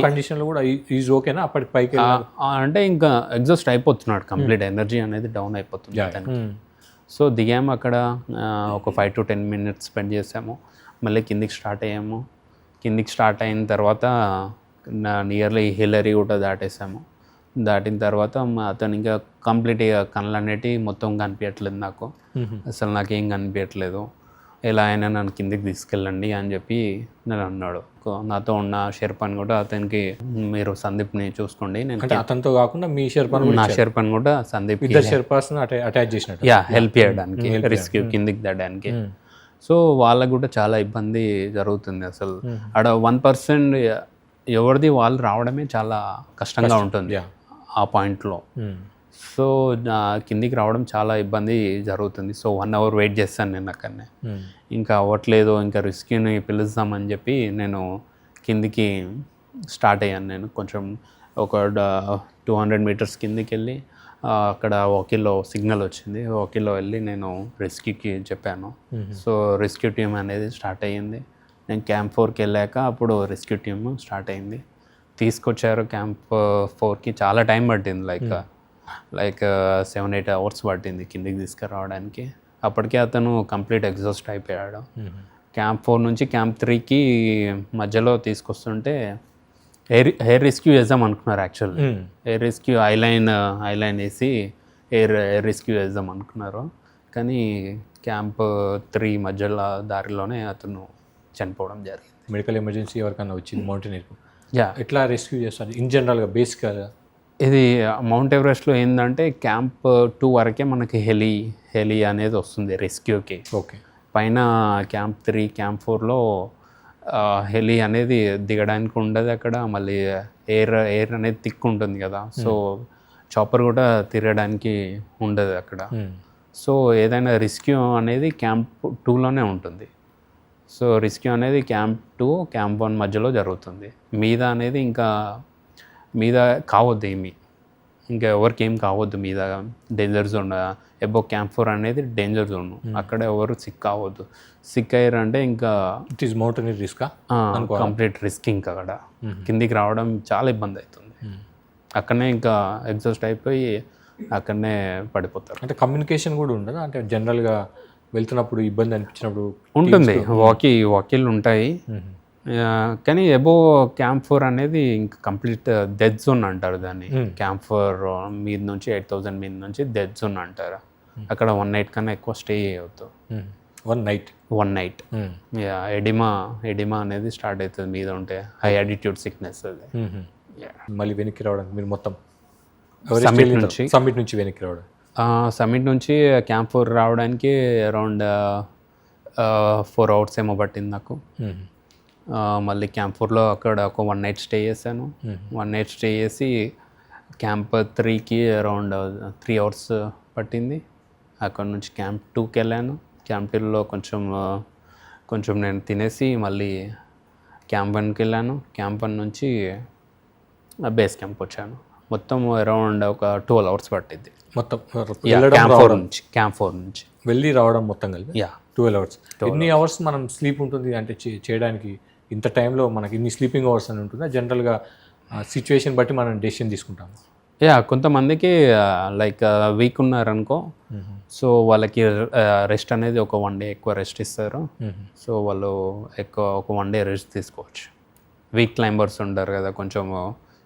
కండిషన్లో కూడా ఈజ్ ఓకేనా అప్పటికి పైకి? అంటే ఇంకా ఎగ్జాస్ట్ అయిపోతున్నాడు, కంప్లీట్ ఎనర్జీ అనేది డౌన్ అయిపోతుంది అతనికి. సో దిగాము అక్కడ, ఒక 5-10 మినిట్స్ స్పెండ్ చేసాము. మళ్ళీ కిందికి స్టార్ట్ అయ్యాము. కిందికి స్టార్ట్ అయిన తర్వాత నియర్లీ హిలరీ కూడా దాటేసాము. దాటిన తర్వాత అతను ఇంకా కంప్లీట్ కళ్ళు అనేటివి మొత్తం కనిపించట్లేదు నాకు, అసలు నాకేం కనిపించట్లేదు, ఎలా అయినా నన్ను కిందికి తీసుకెళ్ళండి అని చెప్పి నేను అన్నాడు. నాతో ఉన్న షెర్పాన్ కూడా అతనికి, మీరు సందీప్ని చూసుకోండి, నేను అతనితో కాకుండా మీ షెర్పాన్, నా షెర్పాన్ కూడా సందీప్ షెర్పాస్ అటాచ్ చేసినట్టు, హెల్ప్ చేయడానికి, రిస్క్ కిందికి దాడానికి. సో వాళ్ళకు కూడా చాలా ఇబ్బంది జరుగుతుంది అసలు. అక్కడ 1% ఎవరిది వాళ్ళు రావడమే చాలా కష్టంగా ఉంటుంది ఆ పాయింట్లో. సో కిందికి రావడం చాలా ఇబ్బంది జరుగుతుంది. సో 1 అవర్ వెయిట్ చేస్తాను నేను అక్కడనే, ఇంకా అవ్వట్లేదు, ఇంకా రిస్క్ని పిలుస్తామని చెప్పి నేను కిందికి స్టార్ట్ అయ్యాను. నేను కొంచెం ఒక 200 మీటర్స్ కిందికి వెళ్ళి అక్కడ వాకీలో సిగ్నల్ వచ్చింది, వాకీలో వెళ్ళి నేను రెస్క్యూకి చెప్పాను. సో రెస్క్యూ టీమ్ అనేది స్టార్ట్ అయ్యింది. నేను క్యాంప్ 4కి వెళ్ళాక అప్పుడు రెస్క్యూ టీమ్ స్టార్ట్ అయింది, తీసుకొచ్చారు. క్యాంప్ 4కి చాలా టైం పట్టింది, లైక్ 7-8 అవర్స్ పట్టింది కిందికి తీసుకురావడానికి. అప్పటికే అతను కంప్లీట్ ఎగ్జాస్ట్ అయిపోయాడు. క్యాంప్ 4 నుంచి క్యాంప్ 3కి మధ్యలో తీసుకొస్తుంటే ఎయిర్ రెస్క్యూ చేద్దాం అనుకున్నారు యాక్చువల్లీ. ఎయిర్ రెస్క్యూ ఐలైన్ వేసి ఎయిర్ రెస్క్యూ చేద్దాం అనుకున్నారు, కానీ క్యాంప్ 3 మధ్యలో దారిలోనే అతను చనిపోవడం జరిగింది. మెడికల్ ఎమర్జెన్సీ ఎవరికైనా వచ్చింది మౌంటైనర్కు, ఎట్లా రెస్క్యూ చేస్తారు ఇన్ జనరల్గా బేసిక్గా? ఇది మౌంట్ ఎవరెస్ట్లో ఏంటంటే క్యాంప్ 2 వరకే మనకి హెలి అనేది వస్తుంది రెస్క్యూకి. ఓకే, పైన క్యాంప్ 3, క్యాంప్ 4లో హెలి అనేది దిగడానికి ఉండదు అక్కడ. మళ్ళీ ఎయిర్ అనేది థిక్ ఉంటుంది కదా, సో చాపర్ కూడా తిరగడానికి ఉండదు అక్కడ. సో ఏదైనా రెస్క్యూ అనేది క్యాంప్ 2లోనే ఉంటుంది. సో రెస్క్యూ అనేది క్యాంప్ 2, క్యాంప్ 1 మధ్యలో జరుగుతుంది. మీద అనేది ఇంకా మీద కావద్దు ఏమి, ఇంకా ఎవరికి ఏం కావద్దు మీద, డేంజర్ జోన్. ఎబో క్యాంప్ 4 అనేది డేంజర్ జోన్, అక్కడ ఎవరు సిక్ కావద్దు. సిక్ అయ్యారు అంటే ఇంకా it is mountaineer risk, complete risk. ఇంకా అక్కడ కిందికి రావడం చాలా ఇబ్బంది అవుతుంది. అక్కడనే ఇంకా ఎగ్జాస్ట్ అయిపోయి అక్కడనే పడిపోతారు. అంటే కమ్యూనికేషన్ కూడా ఉండదు, అంటే జనరల్గా వెళ్తున్నప్పుడు ఇబ్బంది అనిపించినప్పుడు ఉంటుంది, వాకీలు ఉంటాయి, కానీ ఎబో క్యాంప్ 4 అనేది ఇంకా కంప్లీట్ డెడ్ జోన్ అంటారు దాన్ని. క్యాంప్ 4 మీద నుంచి 8,000 మీద నుంచి డెడ్ జోన్ అంటారు. అక్కడ 1 నైట్ కన్నా ఎక్కువ స్టే చేయవద్దు. 1 నైట్ ఎడిమా అనేది స్టార్ట్ అవుతుంది మీద ఉంటే, హై ఆల్టిట్యూడ్ సిక్నెస్ అది. మళ్ళీ వెనక్కి రావడానికి మీరు మొత్తం సమ్మిట్ నుంచి వెనక్కి రావడం, సమ్మిట్ నుంచి క్యాంప్ 4 రావడానికి అరౌండ్ 4 అవర్స్ ఏమో పట్టింది నాకు. మళ్ళీ క్యాంప్ 4లో అక్కడ ఒక 1 నైట్ స్టే చేశాను. 1 నైట్ స్టే చేసి క్యాంప్ 3కి అరౌండ్ 3 అవర్స్ పట్టింది. అక్కడ నుంచి క్యాంప్ 2కి వెళ్ళాను. క్యాంప్ 2లో కొంచెం నేను తినేసి మళ్ళీ క్యాంప్ 1కి వెళ్ళాను. క్యాంప్ 1 నుంచి బేస్ క్యాంప్ వచ్చాను. మొత్తం అరౌండ్ ఒక 12 అవర్స్ పట్టింది మొత్తం క్యాంప్ 4 నుంచి వెళ్ళి రావడం మొత్తం కలిపి. 12 అవర్స్. ఎన్ని hours. అవర్స్ మనం స్లీప్ ఉంటుంది అంటే చేయడానికి ఇంత టైంలో మనకి ఇన్ని స్లీపింగ్ అవర్స్ అని ఉంటుందా? జనరల్గా సిచ్యువేషన్ బట్టి మనం డెసిషన్ తీసుకుంటాము. కొంతమందికి లైక్ వీక్ ఉన్నారనుకో, సో వాళ్ళకి రెస్ట్ అనేది ఒక 1 డే ఎక్కువ రెస్ట్ ఇస్తారు. సో వాళ్ళు ఒక 1 డే రెస్ట్ తీసుకోవచ్చు. వీక్ క్లైంబర్స్ ఉంటారు కదా కొంచెం,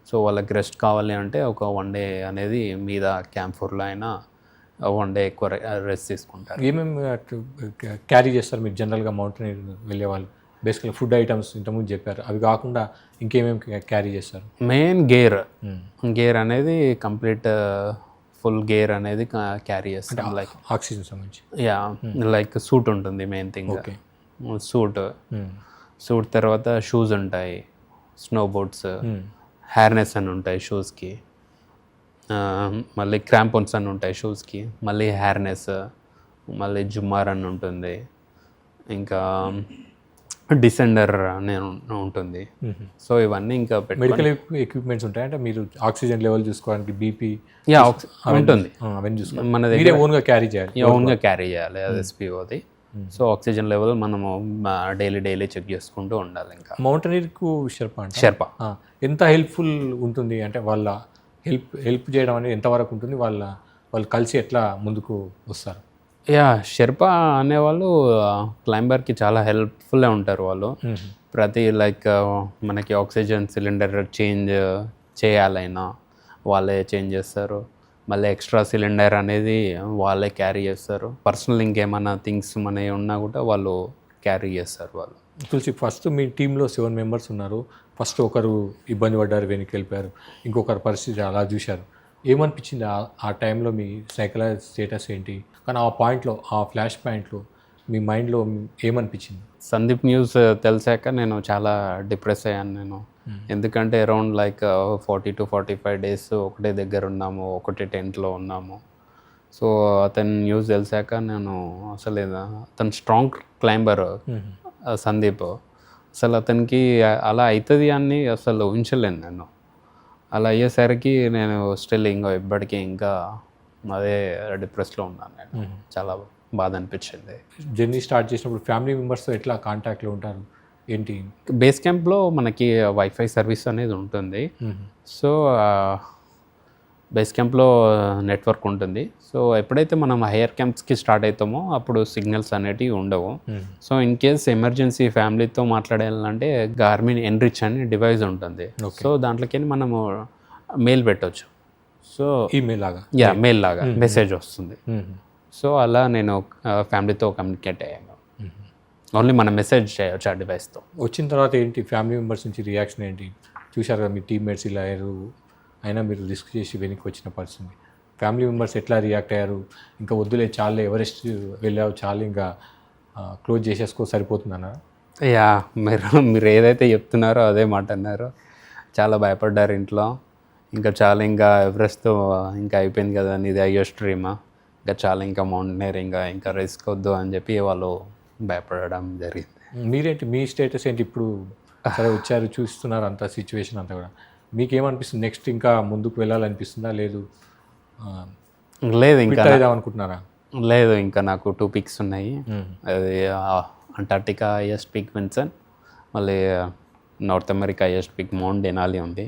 సో వాళ్ళకి రెస్ట్ కావాలి అంటే ఒక 1 డే అనేది మీద క్యాంప్ 4లో అయినా 1 డే ఎక్కువ రెస్ట్ తీసుకుంటారు. ఏమేమి క్యారీ చేస్తారు మీరు జనరల్గా మౌంటైన్ వెళ్ళే వాళ్ళు? బేసికల్గా ఫుడ్ ఐటమ్స్ ఇంతకుముందు చెప్పారు, అవి కాకుండా ఇంకేమేమి క్యారీ చేస్తారు? మెయిన్ గేర్ అనేది కంప్లీట్ ఫుల్ గేర్ అనేది క్యారీ చేస్తాం. లైక్ ఆక్సిజన్ సంబంధించి లైక్ సూట్ ఉంటుంది మెయిన్ థింగ్. సూట్ తర్వాత షూస్ ఉంటాయి, స్నో బోట్స్, హ్యార్నెస్ అని ఉంటాయి షూస్కి, మళ్ళీ క్రాంపోన్స్ అని ఉంటాయి షూస్కి, మళ్ళీ హ్యార్నెస్, మళ్ళీ జుమ్మార్ అని ఉంటుంది, ఇంకా డిసెండర్ అనే ఉంటుంది. సో ఇవన్నీ ఇంకా మెడికల్ ఎక్విప్మెంట్స్ ఉంటాయి. అంటే మీరు ఆక్సిజన్ లెవెల్ చూసుకోవడానికి బీపీ ఉంటుంది, అవన్నీ చూసుకోవాలి. మన దగ్గర ఓన్గా క్యారీ చేయాలి అది ఎస్పీఓది. సో ఆక్సిజన్ లెవెల్ మనము డైలీ చెక్ చేసుకుంటూ ఉండాలి. ఇంకా మౌంటైనీర్కు షెర్పా ఎంత హెల్ప్ఫుల్ ఉంటుంది అంటే వాళ్ళ హెల్ప్ చేయడం అనేది ఎంతవరకు ఉంటుంది? వాళ్ళు కలిసి ఎట్లా ముందుకు వస్తారు? షెర్పా అనేవాళ్ళు క్లైంబర్కి చాలా హెల్ప్ఫుల్గా ఉంటారు. వాళ్ళు ప్రతి లైక్ మనకి ఆక్సిజన్ సిలిండర్ చేంజ్ చేయాలైనా వాళ్ళే చేంజ్ చేస్తారు. మళ్ళీ ఎక్స్ట్రా సిలిండర్ అనేది వాళ్ళే క్యారీ చేస్తారు. పర్సనల్ ఇంకేమైనా థింగ్స్ మనవి ఉన్నా కూడా వాళ్ళు క్యారీ చేస్తారు. వాళ్ళు తులసి, ఫస్ట్ మీ టీంలో 7 మెంబర్స్ ఉన్నారు. ఫస్ట్ ఒకరు ఇబ్బంది పడ్డారు, వెనక్కి వెళ్ళిపోయారు, ఇంకొకరు పరిస్థితి అలా చూశారు. ఏమనిపించింది ఆ టైంలో? మీ సైకలాజికల్ స్టేటస్ ఏంటి? కానీ ఆ పాయింట్లో, ఆ ఫ్లాష్ పాయింట్లో మీ మైండ్లో ఏమనిపించింది? సందీప్ న్యూస్ తెలిసాక నేను చాలా డిప్రెస్ అయ్యాను నేను. ఎందుకంటే అరౌండ్ లైక్ 40 to 45 days ఒకటే దగ్గర ఉన్నాము, ఒకటే టెంట్లో ఉన్నాము. సో అతని న్యూస్ తెలిసాక నేను అసలు అతను స్ట్రాంగ్ క్లైంబర్ సందీప్, అసలు అతనికి అలా అవుతుంది అని అసలు ఊహించలేను నేను. అలా అయ్యేసరికి నేను స్టిల్ ఇంకా ఇప్పటికీ ఇంకా అదే డిప్రెస్లో ఉన్నాను నేను. చాలా బాధ అనిపించింది. జర్నీ స్టార్ట్ చేసినప్పుడు ఫ్యామిలీ మెంబర్స్తో ఎట్లా కాంటాక్ట్లో ఉంటారు ఏంటి? బేస్ క్యాంప్లో మనకి వైఫై సర్వీస్ అనేది ఉంటుంది. సో బేస్ క్యాంప్లో నెట్వర్క్ ఉంటుంది. సో ఎప్పుడైతే మనం హైయర్ క్యాంప్స్కి స్టార్ట్ అవుతామో అప్పుడు సిగ్నల్స్ అనేటివి ఉండవు. సో ఇన్ కేస్ ఎమర్జెన్సీ ఫ్యామిలీతో మాట్లాడాలంటే గార్మిన్ ఎన్రిచ్ అని డివైస్ ఉంటుంది. సో దాంట్లోకి మనము మెయిల్ పెట్టవచ్చు. సో మెయిల్ లాగా మెసేజ్ వస్తుంది. సో అలా నేను ఫ్యామిలీతో కమ్యూనికేట్ అయ్యాను. ఓన్లీ మనం మెసేజ్ చేయవచ్చు ఆ డివైస్తో. వచ్చిన తర్వాత ఏంటి ఫ్యామిలీ మెంబర్స్ నుంచి రియాక్షన్ ఏంటి? చూశారు కదా మీ టీమ్మేట్స్ ఇలా అయ్యారు, అయినా మీరు రిస్క్ చేసి వెనక్కి వచ్చిన పరిస్థితి. ఫ్యామిలీ మెంబర్స్ ఎట్లా రియాక్ట్ అయ్యారు? ఇంకా వద్దులే చాలే, ఎవరెస్ట్ వెళ్ళావు చాలు, ఇంకా క్లోజ్ చేసేసుకో సరిపోతుందన్నా? మీరు ఏదైతే చెప్తున్నారో అదే మాట అన్నారు. చాలా భయపడ్డారు ఇంట్లో. ఇంకా చాలా, ఇంకా ఎవరెస్ట్తో ఇంకా అయిపోయింది కదా నీది హైయెస్ట్ డ్రీమా, ఇంకా చాలా, ఇంకా మౌంటైనరింగ్ ఇంకా రిస్క్ వద్దు అని చెప్పి వాళ్ళు భయపడడం జరిగింది. మీరేంటి, మీ స్టేటస్ ఏంటి ఇప్పుడు? సరే వచ్చారు, చూస్తున్నారు అంత సిచ్యువేషన్ అంతా కూడా, మీకేమనిపిస్తుంది? నెక్స్ట్ ఇంకా ముందుకు వెళ్ళాలనిపిస్తుందా? లేదు ఇంకా అనుకుంటున్నారా? లేదు, ఇంకా నాకు 2 peaks ఉన్నాయి. అది అంటార్టికా హైయెస్ట్ పీక్ విన్సన్, మళ్ళీ north America highest peak mount Denali ఉంది.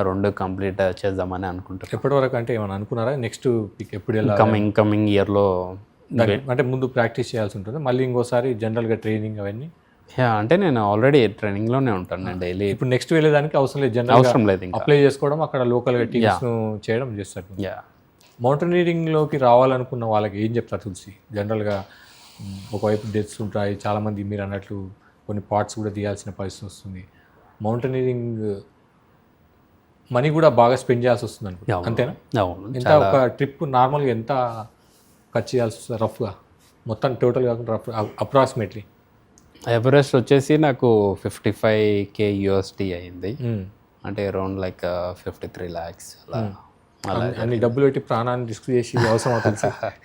2 కంప్లీట్ చేద్దామని అనుకుంటారు. ఎప్పటివరకు అంటే ఏమైనా అనుకున్నారా? నెక్స్ట్ పీక్ ఎప్పుడు వెళ్ళాలి? కమింగ్ ఇయర్లో. అంటే ముందు ప్రాక్టీస్ చేయాల్సి ఉంటుంది, మళ్ళీ ఇంకోసారి జనరల్గా ట్రైనింగ్ అవన్నీ అంటే నేను ఆల్రెడీ ట్రైనింగ్లోనే ఉంటాను నేను డైలీ. ఇప్పుడు నెక్స్ట్ వెళ్ళేదానికి అవసరం లేదు, జనరల్ అవసరం లేదు ఇంకా. అప్లై చేసుకోవడం అక్కడ లోకల్గా టీమ్స్ను చేయడం చేస్తారు. యా మౌంటైనీరింగ్లోకి రావాలనుకున్న వాళ్ళకి ఏం చెప్తారు తులసి? జనరల్గా ఒకవైపు డెత్స్ ఉంటాయి, చాలామంది మీరు అన్నట్లు కొన్ని పార్ట్స్ కూడా తీయాల్సిన పరిస్థితి వస్తుంది. మౌంటైనీరింగ్ మనీ కూడా బాగా స్పెండ్ చేయాల్సి వస్తుంది అనుకో, అంతేనా? అవును. ఎంత ఒక ట్రిప్ నార్మల్గా ఎంత ఖర్చు చేయాల్సి వస్తుంది రఫ్గా, మొత్తం టోటల్ కాకుండా రఫ్ అప్రాక్సిమేట్లీ? ఎవరెస్ట్ వచ్చేసి నాకు 55K USD అయింది, అంటే అరౌండ్ లైక్ 53 lakhs అలా. అన్ని డబ్బులు పెట్టి ప్రాణాన్ని రిస్క్ చేసి అవసరం అవుతుంది సార్.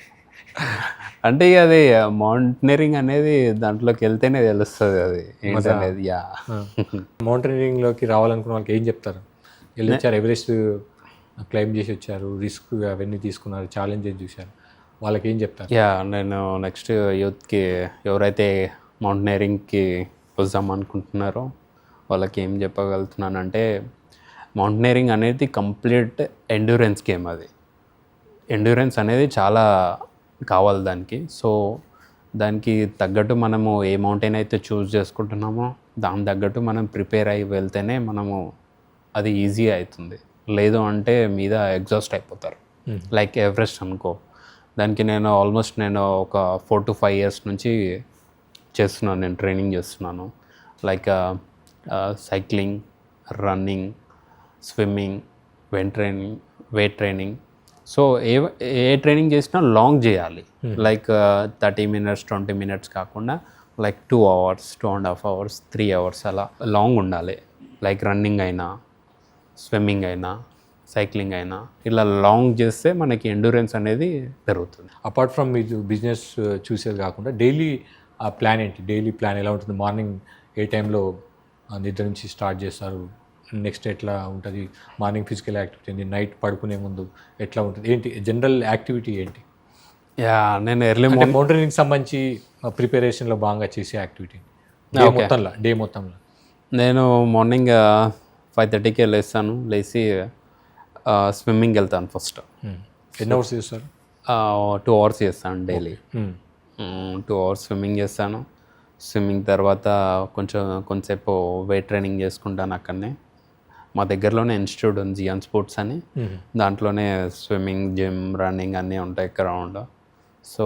అంటే ఇక అది మౌంటైనరింగ్ అనేది దాంట్లోకి వెళ్తేనే తెలుస్తుంది అది ఏంటనేది. యా మౌంటైనరింగ్లోకి రావాలనుకున్న వాళ్ళకి ఏం చెప్తారు? వెళ్ళొచ్చారు, ఎవరెస్ట్ క్లైమ్ చేసి వచ్చారు, రిస్క్ అవన్నీ తీసుకున్నారు, ఛాలెంజెస్ చూశారు, వాళ్ళకి ఏం చెప్తారు? యా నేను నెక్స్ట్ యూత్కి ఎవరైతే మౌంటైనరింగ్కి వద్దాం అనుకుంటున్నారో వాళ్ళకి ఏం చెప్పగలుగుతున్నానంటే, మౌంటైనరింగ్ అనేది కంప్లీట్ ఎండ్యూరెన్స్ గేమ్. అది ఎండ్యూరెన్స్ అనేది చాలా కావాలి దానికి. సో దానికి తగ్గట్టు మనము ఏ మౌంటైన్ అయితే చూస్ చేసుకుంటున్నామో దాని తగ్గట్టు మనం ప్రిపేర్ అయ్యి వెళ్తేనే మనము అది ఈజీ అవుతుంది. లేదు అంటే మీద ఎగ్జాస్ట్ అయిపోతారు. లైక్ ఎవరెస్ట్ అనుకో, దానికి నేను ఆల్మోస్ట్ ఒక 4 to 5 years నుంచి చేస్తున్నాను, నేను ట్రైనింగ్ చేస్తున్నాను. Like cycling, running, swimming, weight training. So ఏ ట్రైనింగ్ చేసినా లాంగ్ చేయాలి. లైక్ 30 minutes 20 minutes కాకుండా లైక్ 2 hours 2.5 hours 3 hours అలా లాంగ్ ఉండాలి. లైక్ రన్నింగ్ అయినా, స్విమ్మింగ్ అయినా, సైక్లింగ్ అయినా ఇలా లాంగ్ చేస్తే మనకి ఎండ్యూరెన్స్ అనేది పెరుగుతుంది. అపార్ట్ ఫ్రమ్ మీరు బిజినెస్ చూసేది కాకుండా డైలీ ప్లాన్ ఏంటి? డైలీ ప్లాన్ ఎలా ఉంటుంది? మార్నింగ్ ఏ టైంలో నిద్ర నుంచి స్టార్ట్ చేస్తారు? నెక్స్ట్ ఎట్లా ఉంటుంది? మార్నింగ్ ఫిజికల్ యాక్టివిటీ ఏంటి? నైట్ పడుకునే ముందు ఎట్లా ఉంటుంది? ఏంటి జనరల్ యాక్టివిటీ ఏంటి? యా నేను ఎర్లీ మౌంటైనింగ్కి సంబంధించి ప్రిపరేషన్లో బాగా చేసే యాక్టివిటీ డే మొత్తంలో? నేను మార్నింగ్ 5:30కే లేస్తాను. లేచి స్విమ్మింగ్కి వెళ్తాను ఫస్ట్. ఎన్ని అవర్స్ చేస్తారు? 2 hours చేస్తాను డైలీ. 2 hours స్విమ్మింగ్ చేస్తాను. స్విమ్మింగ్ తర్వాత కొంచెంసేపు వెయిట్ ట్రైనింగ్ చేసుకుంటాను అక్కడనే. మా దగ్గరలోనే ఇన్స్టిట్యూట్ ఉంది, జియాన్ స్పోర్ట్స్ అని. దాంట్లోనే స్విమ్మింగ్, జిమ్, రన్నింగ్ అన్నీ ఉంటాయి గ్రౌండ్. సో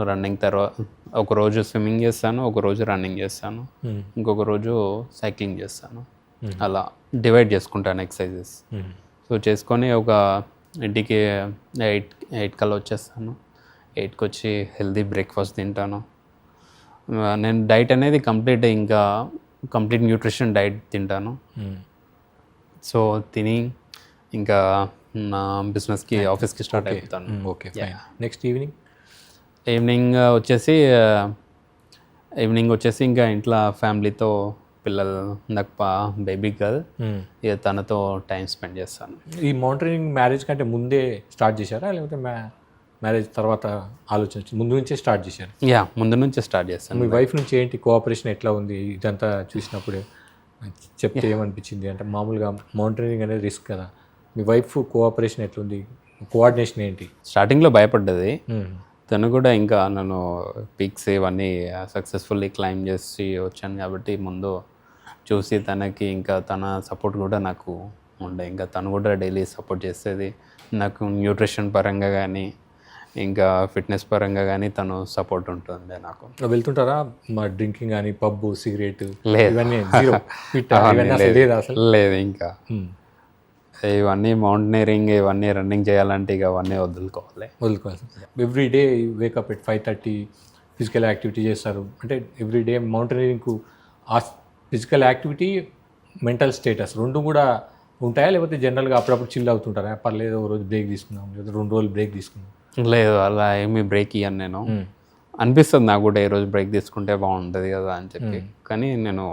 రన్నింగ్ తర్వాత ఒకరోజు స్విమ్మింగ్ చేస్తాను, ఒకరోజు రన్నింగ్ చేస్తాను, ఇంకొక రోజు సైక్లింగ్ చేస్తాను. అలా డివైడ్ చేసుకుంటాను ఎక్సర్సైజెస్. సో చేసుకొని ఒక ఇంటికి 8 కల్లా వచ్చేస్తాను. 8కి వచ్చి హెల్తీ బ్రేక్ఫాస్ట్ తింటాను. నేను డైట్ అనేది కంప్లీట్ న్యూట్రిషన్ డైట్ తింటాను. సో తిని ఇంకా నా బిజినెస్కి, ఆఫీస్కి స్టార్ట్ అయిపోతాను. ఓకే, నెక్స్ట్ ఈవినింగ్ వచ్చేసి ఇంకా ఇంట్లో ఫ్యామిలీతో, పిల్లలు, నాకు బేబీ గర్ల్, ఇక తనతో టైం స్పెండ్ చేస్తాను. ఈ మౌంటైనింగ్ మ్యారేజ్ కంటే ముందే స్టార్ట్ చేశారా, లేకపోతే మ్యారేజ్ తర్వాత ఆలోచన ముందు నుంచే స్టార్ట్ చేశారు? యా ముందు నుంచే స్టార్ట్ చేస్తాను. మీ వైఫ్ నుంచి ఏంటి కోఆపరేషన్ ఎట్లా ఉంది? ఇదంతా చూసినప్పుడు చెప్తే ఏమనిపించింది? అంటే మామూలుగా మౌంటైనింగ్ అనేది రిస్క్ కదా, మీ వైఫ్ కోఆపరేషన్ ఎట్లుంది, కోఆర్డినేషన్ ఏంటి? స్టార్టింగ్లో భయపడ్డది. తను కూడా ఇంకా నన్ను పీక్స్ ఇవన్నీ సక్సెస్ఫుల్లీ క్లైమ్ చేసి వచ్చాను కాబట్టి ముందు చూసి తనకి ఇంకా తన సపోర్ట్ కూడా నాకు ఉండే. ఇంకా తను కూడా డైలీ సపోర్ట్ చేసేది నాకు, న్యూట్రిషన్ పరంగా కానీ ఇంకా ఫిట్నెస్ పరంగా కానీ తను సపోర్ట్ ఉంటుంది నాకు. వెళ్తుంటారా మా డ్రింకింగ్ కానీ, పబ్, సిగరెట్ లేదు లేదు ఇంకా ఇవన్నీ మౌంటైనరింగ్, ఇవన్నీ రన్నింగ్ చేయాలంటే ఇక అవన్నీ వదులుకోవాలి. Every day wake up at 5:30 physical activity చేస్తారు అంటే ఎవ్రీ డే మౌంటైనరింగ్కు ఆ ఫిజికల్ యాక్టివిటీ, మెంటల్ స్టేటస్ రెండు కూడా ఉంటాయా? లేకపోతే జనరల్గా అప్పుడప్పుడు చిల్ అవుతుంటారా? పర్లేదు ఒక రోజు బ్రేక్ తీసుకుందాం, లేదా 2 రోజులు బ్రేక్ తీసుకుందాం? లేదు, అలా ఏమీ బ్రేక్ ఇవ్వను నేను. అనిపిస్తుంది నాకు కూడా ఈరోజు బ్రేక్ తీసుకుంటే బాగుంటుంది కదా అని చెప్పి, కానీ నేను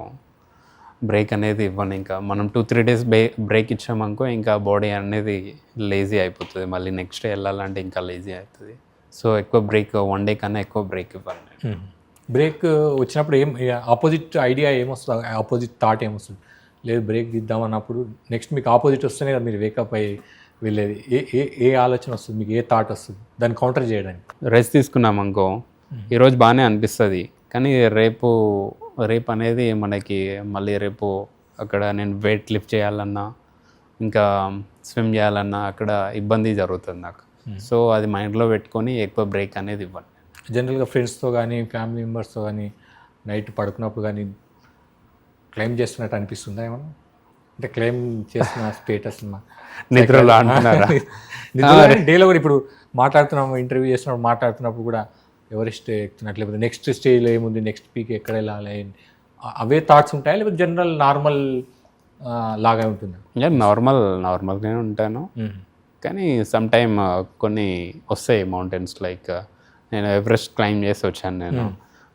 బ్రేక్ అనేది ఇవ్వను. ఇంకా మనం 2-3 days బ్రేక్ ఇచ్చామనుకో ఇంకా బాడీ అనేది లేజీ అయిపోతుంది, మళ్ళీ నెక్స్ట్ డే వెళ్ళాలంటే ఇంకా లేజీ అవుతుంది. సో ఎక్కువ బ్రేక్, 1 day కన్నా ఎక్కువ బ్రేక్ ఇవ్వను. బ్రేక్ వచ్చినప్పుడు ఆపోజిట్ ఐడియా ఏమొస్తుంది, ఆపోజిట్ థాట్ ఏమొస్తుంది? లేదు బ్రేక్ ఇద్దాం అన్నప్పుడు నెక్స్ట్ మీకు ఆపోజిట్ వస్తేనే కదా మీరు వేకప్ అయ్యి వెళ్ళేది. ఏ ఆలోచన వస్తుంది మీకు, ఏ థాట్ వస్తుంది దాన్ని కౌంటర్ చేయడానికి? రెస్ట్ తీసుకున్నాం అనుకో ఈరోజు బాగానే అనిపిస్తుంది, కానీ రేపు రేపు అనేది మనకి మళ్ళీ రేపు అక్కడ నేను వెయిట్ లిఫ్ట్ చేయాలన్నా ఇంకా స్విమ్ చేయాలన్నా అక్కడ ఇబ్బంది జరుగుతుంది నాకు. సో అది మైండ్లో పెట్టుకొని ఎక్కువ బ్రేక్ అనేది ఇవ్వండి. జనరల్గా ఫ్రెండ్స్తో కానీ ఫ్యామిలీ మెంబర్స్తో కానీ నైట్ పడుకున్నప్పుడు కానీ క్లెయిమ్ చేస్తున్నట్టు అనిపిస్తుందా ఏమన్నా? అంటే క్లెయిమ్ చేస్తున్న స్టేటస్ నిద్రలో అంటున్నారా? డేలో కూడా ఇప్పుడు మాట్లాడుతున్నాము, ఇంటర్వ్యూ చేస్తున్నప్పుడు మాట్లాడుతున్నప్పుడు కూడా ఎవరెస్ట్ ఎక్కుతున్నట్టు, లేకపోతే నెక్స్ట్ స్టేజ్లో ఏముంది, నెక్స్ట్ పీక్ ఎక్కడ వెళ్ళాలి, అవే థాట్స్ ఉంటాయా లేకపోతే జనరల్ నార్మల్ లాగా ఉంటుందా? నార్మల్గానే ఉంటాను, కానీ సమ్ టైమ్ కొన్ని వస్తాయి మౌంటైన్స్. లైక్ నేను ఎవరెస్ట్ క్లైమ్ చేసి వచ్చాను నేను.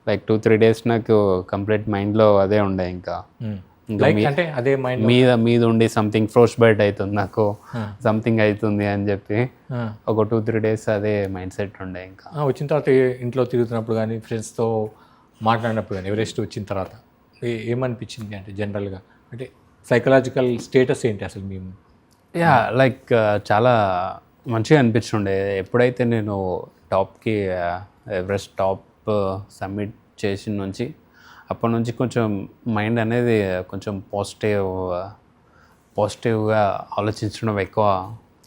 లైక్ 2-3 days నాకు కంప్లీట్ మైండ్లో అదే ఉండే. ఇంకా అంటే అదే మైండ్ మీద ఉండి సంథింగ్ ఫ్రోస్ట్ బైట్ అవుతుంది నాకు, సంథింగ్ అవుతుంది అని చెప్పి ఒక 2-3 days అదే మైండ్ సెట్ ఉండే. ఇంకా వచ్చిన తర్వాత ఇంట్లో తిరుగుతున్నప్పుడు కానీ ఫ్రెండ్స్తో మాట్లాడినప్పుడు కానీ ఎవరెస్ట్ వచ్చిన తర్వాత ఏమనిపించింది అంటే జనరల్గా, అంటే సైకలాజికల్ స్టేటస్ ఏంటి అసలు మేము? లైక్ చాలా మంచిగా అనిపించుండే. ఎప్పుడైతే నేను టాప్కి ఎవరెస్ట్ టాప్ సబ్మిట్ చేసిన నుంచి అప్పటి నుంచి కొంచెం మైండ్ అనేది కొంచెం పాజిటివ్గా ఆలోచించడం ఎక్కువ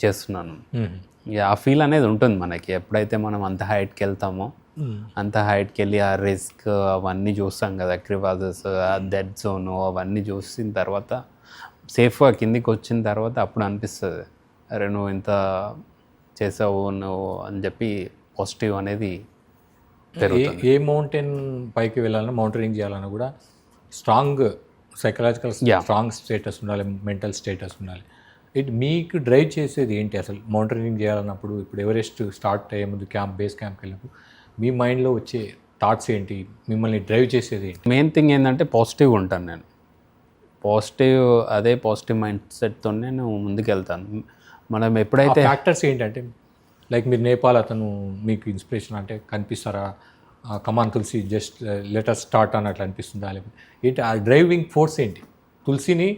చేస్తున్నాను. ఆ ఫీల్ అనేది ఉంటుంది మనకి ఎప్పుడైతే మనం అంత హైట్కి వెళ్తామో. అంత హైట్కి వెళ్ళి ఆ రిస్క్ అవన్నీ చూస్తాం కదా, క్రివాజెస్, ఆ డెడ్ జోన్ అవన్నీ చూసిన తర్వాత సేఫ్గా కిందికి వచ్చిన తర్వాత అప్పుడు అనిపిస్తుంది, అరే నువ్వు ఇంత చేసావు నువ్వు అని చెప్పి పాజిటివ్ అనేది పెరుగుతుంది. ఏ మౌంటైన్ పైకి వెళ్ళాలన్నా, మౌంటైనింగ్ చేయాలన్నా కూడా స్ట్రాంగ్ సైకలాజికల్ స్ట్రాంగ్ స్టేటస్ ఉండాలి, మెంటల్ స్టేటస్ ఉండాలి. మీకు డ్రైవ్ చేసేది ఏంటి అసలు మౌంటైనింగ్ చేయాలన్నప్పుడు? ఇప్పుడు ఎవరెస్ట్ స్టార్ట్ అయ్యే ముందు బేస్ క్యాంప్కి వెళ్ళినప్పుడు మీ మైండ్లో వచ్చే థాట్స్ ఏంటి, మిమ్మల్ని డ్రైవ్ చేసేది ఏంటి? మెయిన్ థింగ్ ఏంటంటే పాజిటివ్ ఉంటాను నేను. అదే పాజిటివ్ మైండ్ సెట్తో నేను ముందుకు వెళ్తాను. మనం ఎప్పుడైతే ఫ్యాక్టర్స్ ఏంటంటే, లైక్ మీరు నేపాల్ అతను మీకు ఇన్స్పిరేషన్ అంటే కనిపిస్తారా, కమాన్ తులసి జస్ట్ లెటర్ స్టార్ట్ అన్నట్లు అనిపిస్తుందా, లేకపోతే ఏంటి ఆ డ్రైవింగ్ ఫోర్స్ ఏంటి? తులసిని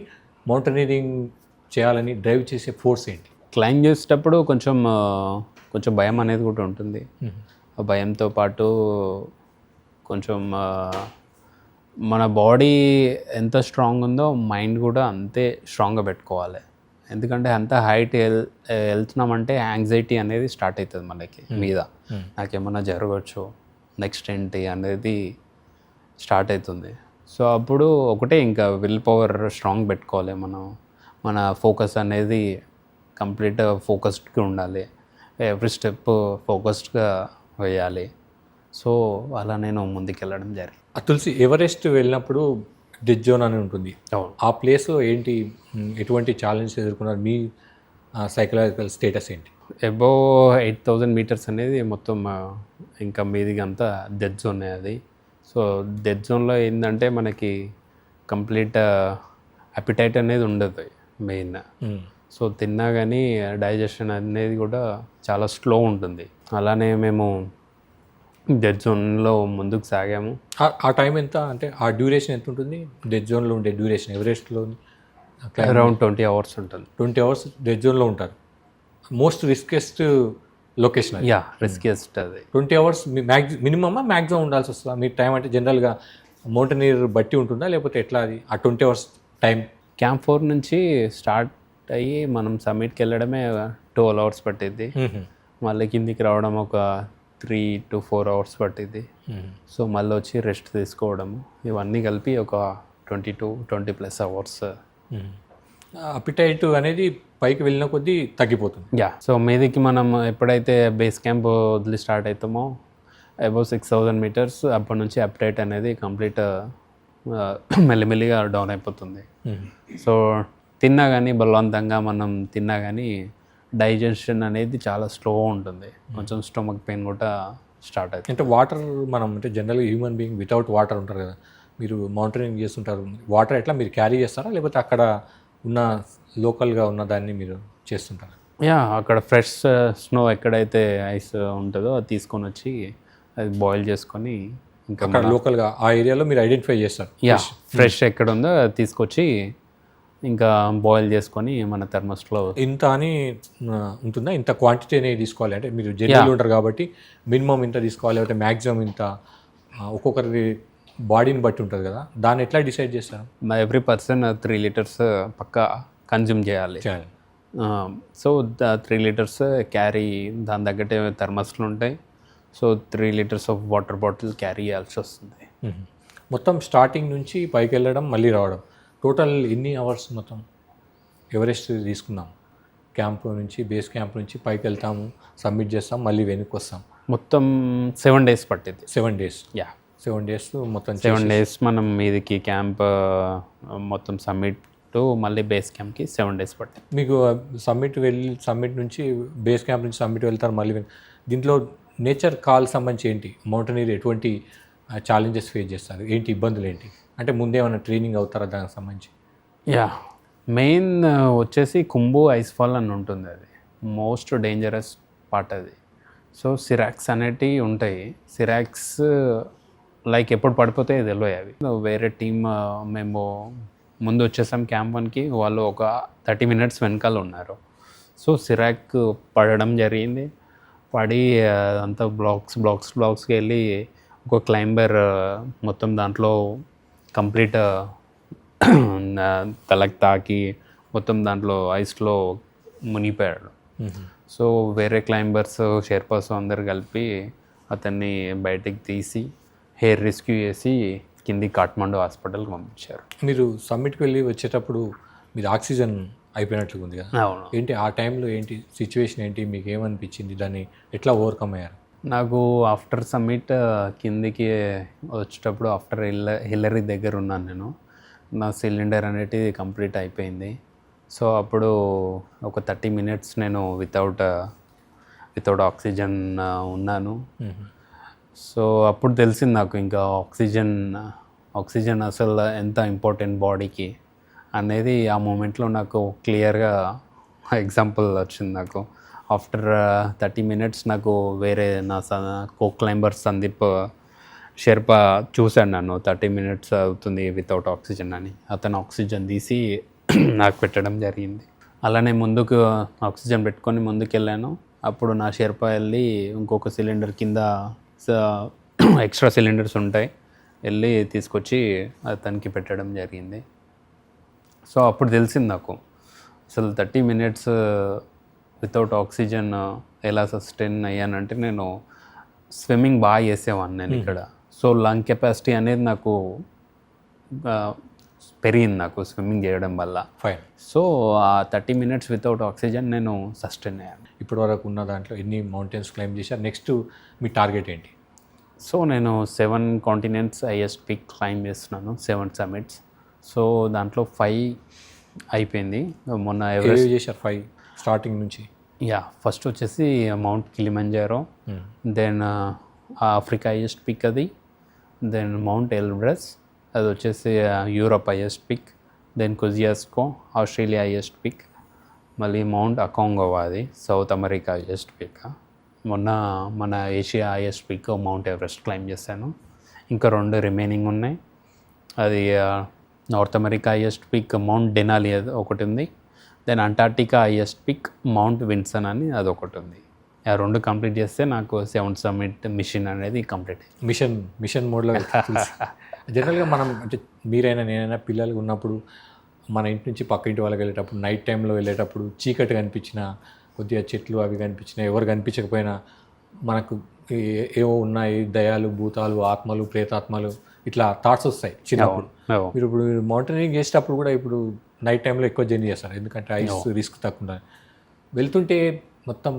మౌంటైనీరింగ్ చేయాలని డ్రైవ్ చేసే ఫోర్స్ ఏంటి? క్లైంబ్ చేసేటప్పుడు కొంచెం భయం అనేది కూడా ఉంటుంది. ఆ భయంతో పాటు కొంచెం మన బాడీ ఎంత స్ట్రాంగ్ ఉందో మైండ్ కూడా అంతే స్ట్రాంగ్గా పెట్టుకోవాలి. ఎందుకంటే అంత హైట్ వెళ్తున్నామంటే యాంగ్జైటీ అనేది స్టార్ట్ అవుతుంది మనకి మీద. నాకేమన్నా జరగవచ్చు, నెక్స్ట్ ఏంటి అనేది స్టార్ట్ అవుతుంది. సో అప్పుడు ఒకటే ఇంకా విల్ పవర్ స్ట్రాంగ్ పెట్టుకోవాలి. మన ఫోకస్ అనేది కంప్లీట్ ఫోకస్డ్గా ఉండాలి. ఎవ్రీ స్టెప్ ఫోకస్డ్గా వేయాలి. సో అలా నేను ముందుకెళ్ళడం జరిగింది. తులసి ఎవరెస్ట్ వెళ్ళినప్పుడు డెడ్ జోన్ అని ఉంటుంది. ఆ ప్లేస్లో ఏంటి, ఎటువంటి ఛాలెంజెస్ ఎదుర్కొన్నారు? మీ సైకలాజికల్ స్టేటస్ ఏంటి? అబోవ్ 8,000 meters అనేది మొత్తం ఇంకా మీదిగా అంతా డెడ్ జోన్ అది. సో డెడ్ జోన్లో ఏంటంటే మనకి కంప్లీట్ అపిటైట్ అనేది ఉండదు మెయిన్. సో తిన్నా కానీ డైజెషన్ అనేది కూడా చాలా స్లో ఉంటుంది. అలానే మేము డెడ్ జోన్లో ముందుకు సాగాము. ఆ టైం ఎంత, అంటే ఆ డ్యూరేషన్ ఎంత ఉంటుంది డెడ్ జోన్లో ఉండే డ్యూరేషన్? ఎవరెస్ట్లో అరౌండ్ 20 hours ఉంటుంది. 20 hours డెడ్ జోన్లో ఉంటారు. మోస్ట్ రిస్కెస్ట్ లొకేషన్ అది. రిస్కెస్ట్ అది. 20 hours మ్యాక్సిమం ఉండాల్సి వస్తుందా? మీ టైం అంటే జనరల్గా మౌంటైనీర్ బట్టి ఉంటుందా, లేకపోతే ఎట్లా అది ఆ 20 hours టైం? క్యాంప్ 4 నుంచి స్టార్ట్ అయ్యి మనం సమ్మిట్కి వెళ్ళడమే 12 hours పట్టిద్ది. మళ్ళీ కిందికి రావడం ఒక 3 to 4 hours పట్టిద్ది. సో మళ్ళీ వచ్చి రెస్ట్ తీసుకోవడము, ఇవన్నీ కలిపి ఒక 20+ hours. అపిటైట్ అనేది పైకి వెళ్ళిన కొద్దీ తగ్గిపోతుంది. సో మీదికి మనం ఎప్పుడైతే బేస్ క్యాంప్ వదిలి స్టార్ట్ అవుతామో అబౌవ్ 6,000 meters అప్పటి నుంచి అపిటైట్ అనేది కంప్లీట్ మెల్లిమెల్లిగా డౌన్ అయిపోతుంది. సో తిన్నా కానీ బలవంతంగా మనం తిన్నా కానీ డైజెషన్ అనేది చాలా స్లో ఉంటుంది. కొంచెం స్టమక్ పెయిన్ కూడా స్టార్ట్ అవుతుంది. అంటే వాటర్ మనం అంటే జనరల్గా హ్యూమన్ బీయింగ్ వితౌట్ వాటర్ ఉంటారు కదా, మీరు మౌంటైనింగ్ చేస్తుంటారు, వాటర్ ఎట్లా మీరు క్యారీ చేస్తారా, లేకపోతే అక్కడ ఉన్న లోకల్గా ఉన్న దాన్ని మీరు చేస్తుంటారా? అక్కడ ఫ్రెష్ స్నో ఎక్కడైతే ఐస్ ఉంటుందో అది తీసుకొని వచ్చి అది బాయిల్ చేసుకొని ఇంకా అక్కడ లోకల్గా ఆ ఏరియాలో మీరు ఐడెంటిఫై చేస్తారు. ఫ్రెష్ ఎక్కడ ఉందో అది తీసుకొచ్చి ఇంకా బాయిల్ చేసుకొని మన థర్మస్లో ఇంత అని ఉంటుందా? ఇంత క్వాంటిటీ అనేది తీసుకోవాలి అంటే మీరు జర్నీలో ఉంటారు కాబట్టి మినిమం ఇంత తీసుకోవాలి, లేకపోతే మ్యాక్సిమం ఇంత? ఒక్కొక్కరి బాడీని బట్టి ఉంటుంది కదా, దాన్ని ఎట్లా డిసైడ్ చేస్తారు? ఎవ్రీ పర్సన్ 3 లీటర్స్ పక్కా కన్జ్యూమ్ చేయాలి. చేయాలి. సో 3 లీటర్స్ క్యారీ, దాని తగ్గట్టే థర్మస్లు ఉంటాయి. So 3 litres of water bottle carry చేయాల్సి వస్తుంది. మొత్తం స్టార్టింగ్ నుంచి పైకి వెళ్ళడం మళ్ళీ రావడం టోటల్ ఎన్ని అవర్స్? మొత్తం ఎవరెస్ట్ తీసుకున్నాం, క్యాంప్ నుంచి బేస్ క్యాంప్ నుంచి పైకి వెళ్తాము, సబ్మిట్ చేస్తాం, మళ్ళీ వెనక్కి వస్తాం. మొత్తం 7 days పట్టింది. 7 days. యా, 7 days మొత్తం 7 days మనం మీదికి క్యాంప్ మొత్తం సమ్మిట్ టు మళ్ళీ బేస్ క్యాంప్కి 7 days పట్టింది. మీకు సమ్మిట్ నుంచి బేస్ క్యాంప్ నుంచి సమ్మిట్ వెళ్తారు మళ్ళీ దీంట్లో నేచర్ కాల్ సంబంధించి ఏంటి, మౌంటనీర్ ఎటువంటి ఛాలెంజెస్ ఫేస్ చేస్తారు, ఏంటి ఇబ్బందులు ఏంటి, అంటే ముందే ఏమైనా ట్రైనింగ్ అవుతారా దానికి సంబంధించి? యా, మెయిన్ వచ్చేసి కుంబు ఐస్ ఫాల్ అని ఉంటుంది. అది మోస్ట్ డేంజరస్ పార్ట్ అది. సో సిరాక్స్ అనేటివి ఉంటాయి. సిరాక్స్ లైక్ ఎప్పుడు పడిపోతాయి తెలియదు అవి. వేరే టీమ్ మేము ముందు వచ్చేసాం క్యాంప్ 1కి, వాళ్ళు ఒక 30 minutes వెనకాల ఉన్నారు. సో సిరాక్ పడడం జరిగింది. పడి అంతా బ్లాక్స్కి వెళ్ళి ఒక క్లైంబర్ మొత్తం దాంట్లో కంప్లీట్ తలకి తాకి మొత్తం దాంట్లో ఐస్లో మునిగిపోయాడు. సో వేరే క్లైంబర్స్, షెర్పాస్ అందరు కలిపి అతన్ని బయటికి తీసి హెయిర్ రెస్క్యూ చేసి కింది కాఠ్మండు హాస్పిటల్కి పంపించారు. మీరు సమ్మిట్కి వెళ్ళి వచ్చేటప్పుడు మీరు ఆక్సిజన్ అయిపోయినట్లుగా ఉంది కదా, అవును. ఏంటి ఆ టైంలో ఏంటి సిచ్యువేషన్ ఏంటి, మీకు ఏమనిపించింది, దాన్ని ఎట్లా ఓవర్కమ్ అయ్యారు? నాకు ఆఫ్టర్ సమ్మిట్ కిందికి వచ్చేటప్పుడు ఆఫ్టర్ హిల్లరీ దగ్గర ఉన్నాను నేను. నా సిలిండర్ అనేది కంప్లీట్ అయిపోయింది. సో అప్పుడు ఒక 30 minutes నేను వితౌట్ ఆక్సిజన్ ఉన్నాను. సో అప్పుడు తెలిసింది నాకు ఇంకా ఆక్సిజన్ అసలు ఎంత ఇంపార్టెంట్ బాడీకి అనేది. ఆ మూమెంట్లో నాకు క్లియర్గా ఎగ్జాంపుల్ వచ్చింది నాకు. ఆఫ్టర్ 30 minutes నాకు వేరే నా కో క్లైంబర్ సందీప్ షెర్పా చూశాను నన్ను. 30 minutes అవుతుంది వితౌట్ ఆక్సిజన్ అని. అతను ఆక్సిజన్ తీసి నాకు పెట్టడం జరిగింది. అలానే ముందుకు ఆక్సిజన్ పెట్టుకొని ముందుకు వెళ్ళాను. అప్పుడు నా షెర్పా వెళ్ళి ఇంకొక సిలిండర్ కింద ఎక్స్ట్రా సిలిండర్స్ ఉంటాయి, వెళ్ళి తీసుకొచ్చి అతనికి పెట్టడం జరిగింది. సో అప్పుడు తెలిసింది నాకు అసలు 30 minutes వితౌట్ ఆక్సిజన్ ఎలా సస్టైన్ అయ్యానంటే, నేను స్విమ్మింగ్ బాగా చేసేవాడిని నేను ఇక్కడ. సో లంగ్ కెపాసిటీ అనేది నాకు పెరిగింది నాకు స్విమ్మింగ్ చేయడం వల్ల. ఫైన్. సో ఆ 30 minutes వితౌట్ ఆక్సిజన్ నేను సస్టైన్ అయ్యాను. ఇప్పటి వరకు ఉన్న దాంట్లో ఎన్ని మౌంటైన్స్ క్లైమ్ చేశారు? నెక్స్ట్ మీ టార్గెట్ ఏంటి? సో నేను 7 continents హైయెస్ట్ పీక్ క్లైమ్ చేస్తున్నాను, 7 summits. సో దాంట్లో 5 అయిపోయింది. మొన్న ఎవరెస్ట్ చేశారు 5 స్టార్టింగ్ నుంచి? యా, ఫస్ట్ వచ్చేసి Mount Kilimanjaro, then Africa highest peak అది, దెన్ మౌంట్ ఎల్బ్రస్ అది వచ్చేసి Europe highest peak, then Kosciuszko Australia highest peak, మళ్ళీ మౌంట్ అకాంగోవా అది సౌత్ అమెరికా హైయెస్ట్ పిక్. మొన్న మన Asia highest peak Mount Everest climb చేశాను. ఇంకా 2 రిమైనింగ్ ఉన్నాయి. అది North America highest peak Mount Denali అది ఒకటి ఉంది, then Antarctica highest peak Mount Vinson అని అది ఒకటి ఉంది. ఆ 2 కంప్లీట్ చేస్తే నాకు 7 summit మిషన్ అనేది కంప్లీట్. మిషన్ మోడ్లో జనరల్గా మనం అంటే మీరైనా నేనైనా పిల్లలు ఉన్నప్పుడు మన ఇంటి నుంచి పక్క ఇంటి వాళ్ళకి వెళ్ళేటప్పుడు నైట్ టైంలో వెళ్ళేటప్పుడు చీకటి కనిపించినా, కొద్దిగా చెట్లు అవి కనిపించినా, ఎవరు కనిపించకపోయినా మనకు ఏవో ఉన్నాయి, దయాలు, భూతాలు, ఆత్మలు, ప్రేతాత్మలు, ఇట్లా థాట్స్ వస్తాయి చిన్నప్పుడు. మీరు ఇప్పుడు మౌంటైనింగ్ చేసేటప్పుడు కూడా ఇప్పుడు నైట్ టైంలో ఎక్కువ జర్నీ చేస్తారు, ఎందుకంటే ఐస్ రిస్క్ తక్కువ. వెళ్తుంటే మొత్తం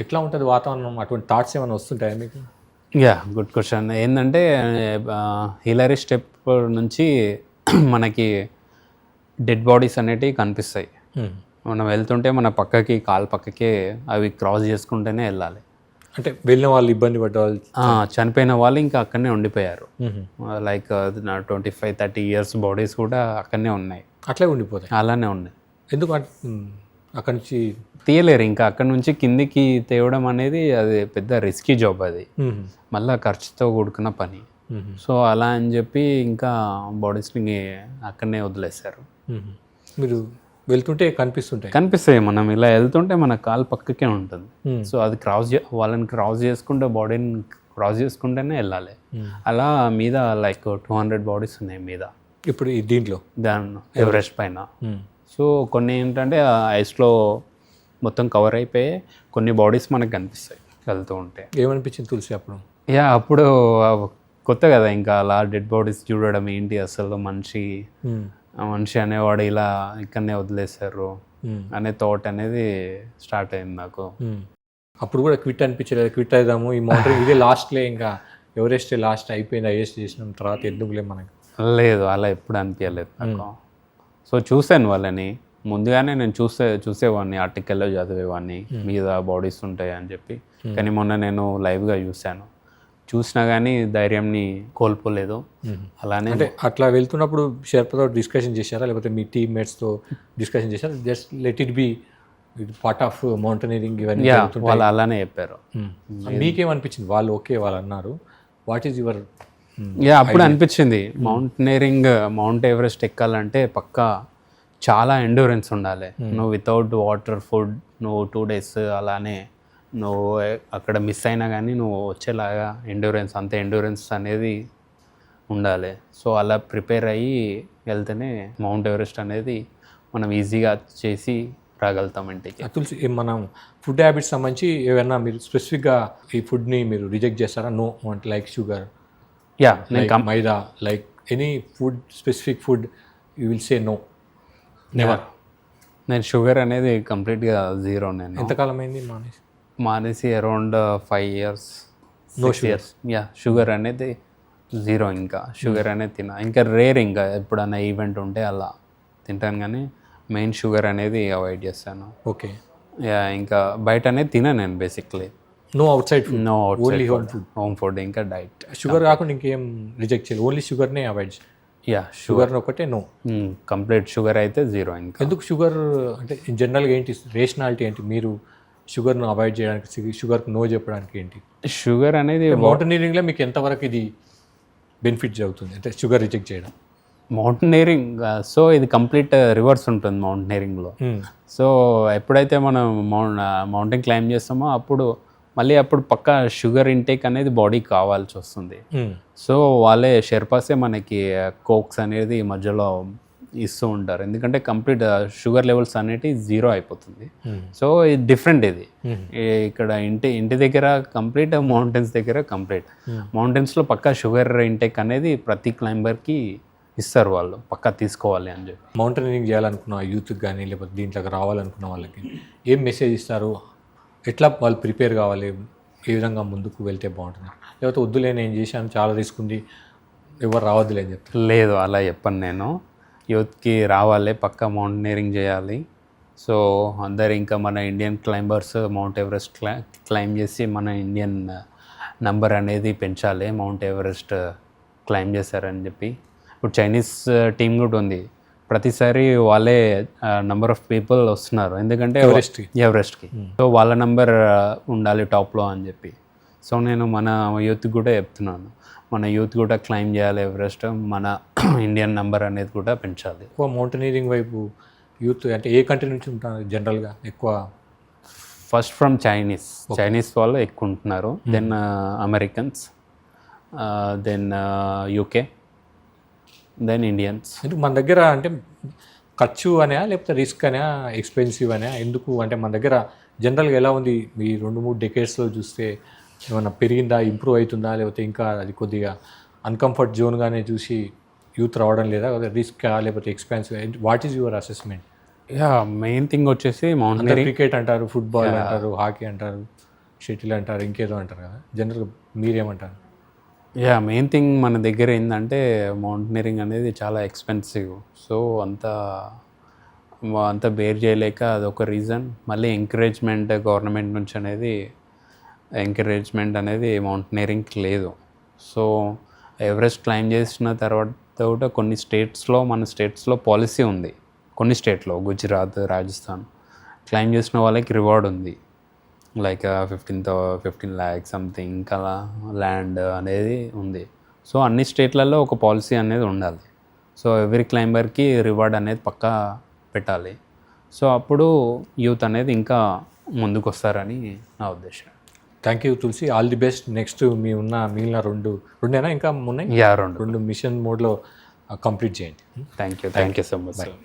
ఎట్లా ఉంటుంది వాతావరణం, అటువంటి థాట్స్ ఏమైనా వస్తుంటాయా మీకు? Yeah, good question. ఏంటంటే హిలరీ స్టెప్ నుంచి మనకి డెడ్ బాడీస్ అనేటివి కనిపిస్తాయి. మనం వెళ్తుంటే మన పక్కకి కాలు పక్కకే అవి క్రాస్ చేసుకుంటూనే వెళ్ళాలి. అంటే వెళ్ళిన వాళ్ళు ఇబ్బంది పడ్డ వాళ్ళు, చనిపోయిన వాళ్ళు ఇంకా అక్కడనే ఉండిపోయారు. లైక్ 25-30 years బాడీస్ కూడా అక్కడనే ఉన్నాయి, అట్లే ఉండిపోతాయి, అలానే ఉన్నాయి. ఎందుకు అక్కడి నుంచి తీయలేరు. ఇంకా అక్కడ నుంచి కిందికి తేవడం అనేది అది పెద్ద రిస్కీ జాబ్, అది మళ్ళీ ఖర్చుతో కూడుకున్న పని. సో అలా అని చెప్పి ఇంకా బాడీస్ని అక్కడనే వదిలేశారు. మీరు వెళ్తుంటే కనిపిస్తాయి, మనం ఇలా వెళ్తుంటే మన కాలు పక్కకే ఉంటుంది. సో అది వాళ్ళని క్రాస్ చేసుకుంటే బాడీని క్రాస్ చేసుకుంటేనే వెళ్ళాలి. అలా మీద లైక్ 200 బాడీస్ ఉన్నాయి మీద ఇప్పుడు ఈ దీంట్లో దాని ఎవరెస్ట్ పైన. సో కొన్ని ఏంటంటే ఐస్లో మొత్తం కవర్ అయిపోయి కొన్ని బాడీస్ మనకు కనిపిస్తాయి వెళ్తూ ఉంటే. ఏమనిపించింది తులసి అప్పుడు? అప్పుడు కొత్త కదా, ఇంకా అలా డెడ్ బాడీస్ చూడడం ఏంటి అసలు, మనిషి అనేవాడు ఇలా ఇక్కడనే వదిలేశారు అనే థాట్ అనేది స్టార్ట్ అయింది నాకు. అప్పుడు కూడా క్విట్ అనిపించలేదు, క్విట్ అవుదాము ఈ మౌంటైన్ ఇదే లాస్ట్లే, ఇంకా ఎవరెస్ట్ లాస్ట్ అయిపోయింది, హైయెస్ట్ చేసినాం తర్వాత ఎందుకులే మనకి. లేదు, అలా ఎప్పుడు అనిపించలేదు నాకు. సో చూశాను వాళ్ళని ముందుగానే, నేను చూసేవాడిని, ఆర్టికల్లో చదివేవాడిని మీద బాడీస్ ఉంటాయి అని చెప్పి. కానీ మొన్న నేను లైవ్గా చూసినా కానీ ధైర్యంని కోల్పోలేదు. అలానే అంటే అట్లా వెళ్తున్నప్పుడు షెర్పాతో డిస్కషన్ చేశారా, లేకపోతే మీ టీమ్మేట్స్తో డిస్కషన్ చేశారా? Just let it be part of mountaineering ఇవన్నీ? వాళ్ళు అలానే చెప్పారు. మీకేమనిపించింది? వాళ్ళు ఓకే వాళ్ళు అన్నారు, వాట్ ఈజ్ యువర్? అప్పుడు అనిపించింది మౌంట్ ఎవరెస్ట్ ఎక్కాలంటే పక్కా చాలా ఎండ్యూరెన్స్ ఉండాలి. నువ్వు వితౌట్ వాటర్ ఫుడ్ నువ్వు 2 days అలానే నువ్వు అక్కడ మిస్ అయినా కానీ నువ్వు వచ్చేలాగా అంత ఎండ్యూరెన్స్ అనేది ఉండాలి. సో అలా ప్రిపేర్ అయ్యి వెళ్తేనే మౌంట్ ఎవరెస్ట్ అనేది మనం ఈజీగా చేసి రాగలుగుతాం ఇంటికి. తులసి, మనం ఫుడ్ హ్యాబిట్స్ సంబంధించి ఏమైనా మీరు స్పెసిఫిక్గా ఈ ఫుడ్ని మీరు రిజెక్ట్ చేస్తారా? నో అంటే like sugar, maida, like any food, specific food you will say no? Never. నేను షుగర్ అనేది కంప్లీట్గా జీరో. నేను ఎంతకాలం అయింది మానేసి అరౌండ్ 5 years, 6 years. షుగర్ అనేది జీరో. ఇంకా షుగర్ అనేది ఇంకా రేర్, ఇంకా ఎప్పుడన్నా ఈవెంట్ ఉంటే అలా తింటాను, కానీ మెయిన్ షుగర్ అనేది అవాయిడ్ చేస్తాను. ఓకే. ఇంకా బయట అనేది నేను basically. No outside food, no only home food. ఇంకా డైట్ షుగర్ కాకుండా ఇంకేం రిజెక్ట్ చేయాలి? ఓన్లీ షుగర్నే అవాయిడ్? షుగర్ ఒకటే నో, కంప్లీట్ షుగర్ అయితే జీరో. ఇంకా ఎందుకు షుగర్ అంటే జనరల్గా ఏంటి రేషనాలిటీ ఏంటి? మీరు షుగర్ను అవాయిడ్ చేయడానికి, షుగర్కి నో చెప్పడానికి ఏంటి? షుగర్ అనేది మౌంటైనీరింగ్లో మీకు ఎంతవరకు ఇది బెనిఫిట్స్ అవుతుంది అంటే షుగర్ రిజెక్ట్ చేయడం? మౌంటైనీరింగ్ సో ఇది కంప్లీట్ రివర్స్ ఉంటుంది మౌంటైనీరింగ్లో. సో ఎప్పుడైతే మనం మౌంటైన్ క్లైంబ్ చేస్తామో అప్పుడు పక్కా షుగర్ ఇంటేక్ అనేది బాడీకి కావాల్సి వస్తుంది. సో వాళ్ళే షెర్పాసే మనకి కోక్స్ అనేది మధ్యలో ఇస్తూ ఉంటారు, ఎందుకంటే కంప్లీట్ షుగర్ లెవెల్స్ అనేవి జీరో అయిపోతుంది. సో ఇది డిఫరెంట్. ఇది ఇక్కడ ఇంటి దగ్గర కంప్లీట్, మౌంటైన్స్ దగ్గర కంప్లీట్. మౌంటైన్స్లో పక్కా షుగర్ ఇంటేక్ అనేది ప్రతి క్లైంబర్కి ఇస్తారు, వాళ్ళు పక్కా తీసుకోవాలి అని చెప్పి. మౌంటైనరింగ్ చేయాలనుకున్న యూత్కి కానీ లేకపోతే దీంట్లోకి రావాలనుకున్న వాళ్ళకి ఏం మెసేజ్ ఇస్తారు? ఎట్లా వాళ్ళు ప్రిపేర్ కావాలి? ఏ విధంగా ముందుకు వెళ్తే బాగుంటుంది? లేకపోతే వద్దులే నేను చేశాను చాలా రిస్క్ ఉంది ఎవరు రావద్దులే అని చెప్తారు? లేదు, అలా చెప్పను నేను. యూత్కి రావాలి, పక్కా మౌంటైనరింగ్ చేయాలి. సో అందరు ఇంకా మన Indian climbers mount Everest climb చేసి మన ఇండియన్ నంబర్ అనేది పెంచాలి, మౌంట్ ఎవరెస్ట్ క్లైంబ్ చేశారని చెప్పి. ఇప్పుడు చైనీస్ టీం కూడా ఉంది, ప్రతిసారి వాళ్ళే నెంబర్ ఆఫ్ పీపుల్ వస్తున్నారు, ఎందుకంటే ఎవరెస్ట్కి. సో వాళ్ళ నెంబర్ ఉండాలి టాప్లో అని చెప్పి. సో నేను మన యూత్కి కూడా చెప్తున్నాను, మన యూత్ కూడా క్లైమ్ చేయాలి ఎవరెస్ట్, మన ఇండియన్ నెంబర్ అనేది కూడా పెంచాలి. ఎక్కువ మౌంటైనీరింగ్ వైపు యూత్ అంటే ఏ కంట్రీ నుంచి ఉంటారు జనరల్గా? ఎక్కువ ఫస్ట్ ఫ్రమ్ చైనీస్ వాళ్ళు ఎక్కువ ఉంటున్నారు, then Americans, then UK, then Indians. ఎందుకు మన దగ్గర అంటే ఖర్చు అనే లేకపోతే రిస్క్ అనే ఎక్స్పెన్సివ్ అనే? ఎందుకు అంటే మన దగ్గర జనరల్గా ఎలా ఉంది ఈ 2-3 డెకేడ్స్లో చూస్తే? ఏమన్నా పెరిగిందా, ఇంప్రూవ్ అవుతుందా, లేకపోతే ఇంకా అది కొద్దిగా అన్కంఫర్ట్ జోన్గానే చూసి యూత్ రావడం లేదా? రిస్క్ లేకపోతే expensive? What is your assessment? Main thing వచ్చేసి మౌంటైనరింగ్. క్రికెట్ అంటారు, ఫుట్బాల్ అంటారు, హాకీ అంటారు, షటిల్ అంటారు, ఇంకేదో అంటారు కదా, జనరల్గా మీరేమంటారు? మెయిన్ థింగ్ మన దగ్గర ఏంటంటే మౌంటైనరింగ్ అనేది చాలా ఎక్స్పెన్సివ్. సో అంత బేర్ చేయలేక అదొక రీజన్. మళ్ళీ ఎంకరేజ్మెంట్ గవర్నమెంట్ నుంచి అనేది మౌంటైనరింగ్కి లేదు. సో ఎవరెస్ట్ క్లైంబ్ చేసిన తర్వాత కొన్ని స్టేట్స్లో, మన స్టేట్స్లో పాలసీ ఉంది, కొన్ని స్టేట్లో గుజరాత్, రాజస్థాన్ క్లైంబ్ చేసిన వాళ్ళకి రివార్డ్ ఉంది, లైక్ 15 lakhs సంథింగ్ అలా ల్యాండ్ అనేది ఉంది. సో అన్ని స్టేట్లలో ఒక పాలసీ అనేది ఉండాలి. సో ఎవ్రీ క్లైంబర్కి రివార్డ్ అనేది పక్కా పెట్టాలి. సో అప్పుడు యూత్ అనేది ఇంకా ముందుకు వస్తారని నా ఉద్దేశం. Thank you Tulasi, all the best. Next మీ ఉన్న మిగిలిన రెండేనా ఇంకా ఉన్నాయి? యా 2. రెండు మిషన్ మోడ్లో కంప్లీట్ చేయండి. Thank you so much. Bye.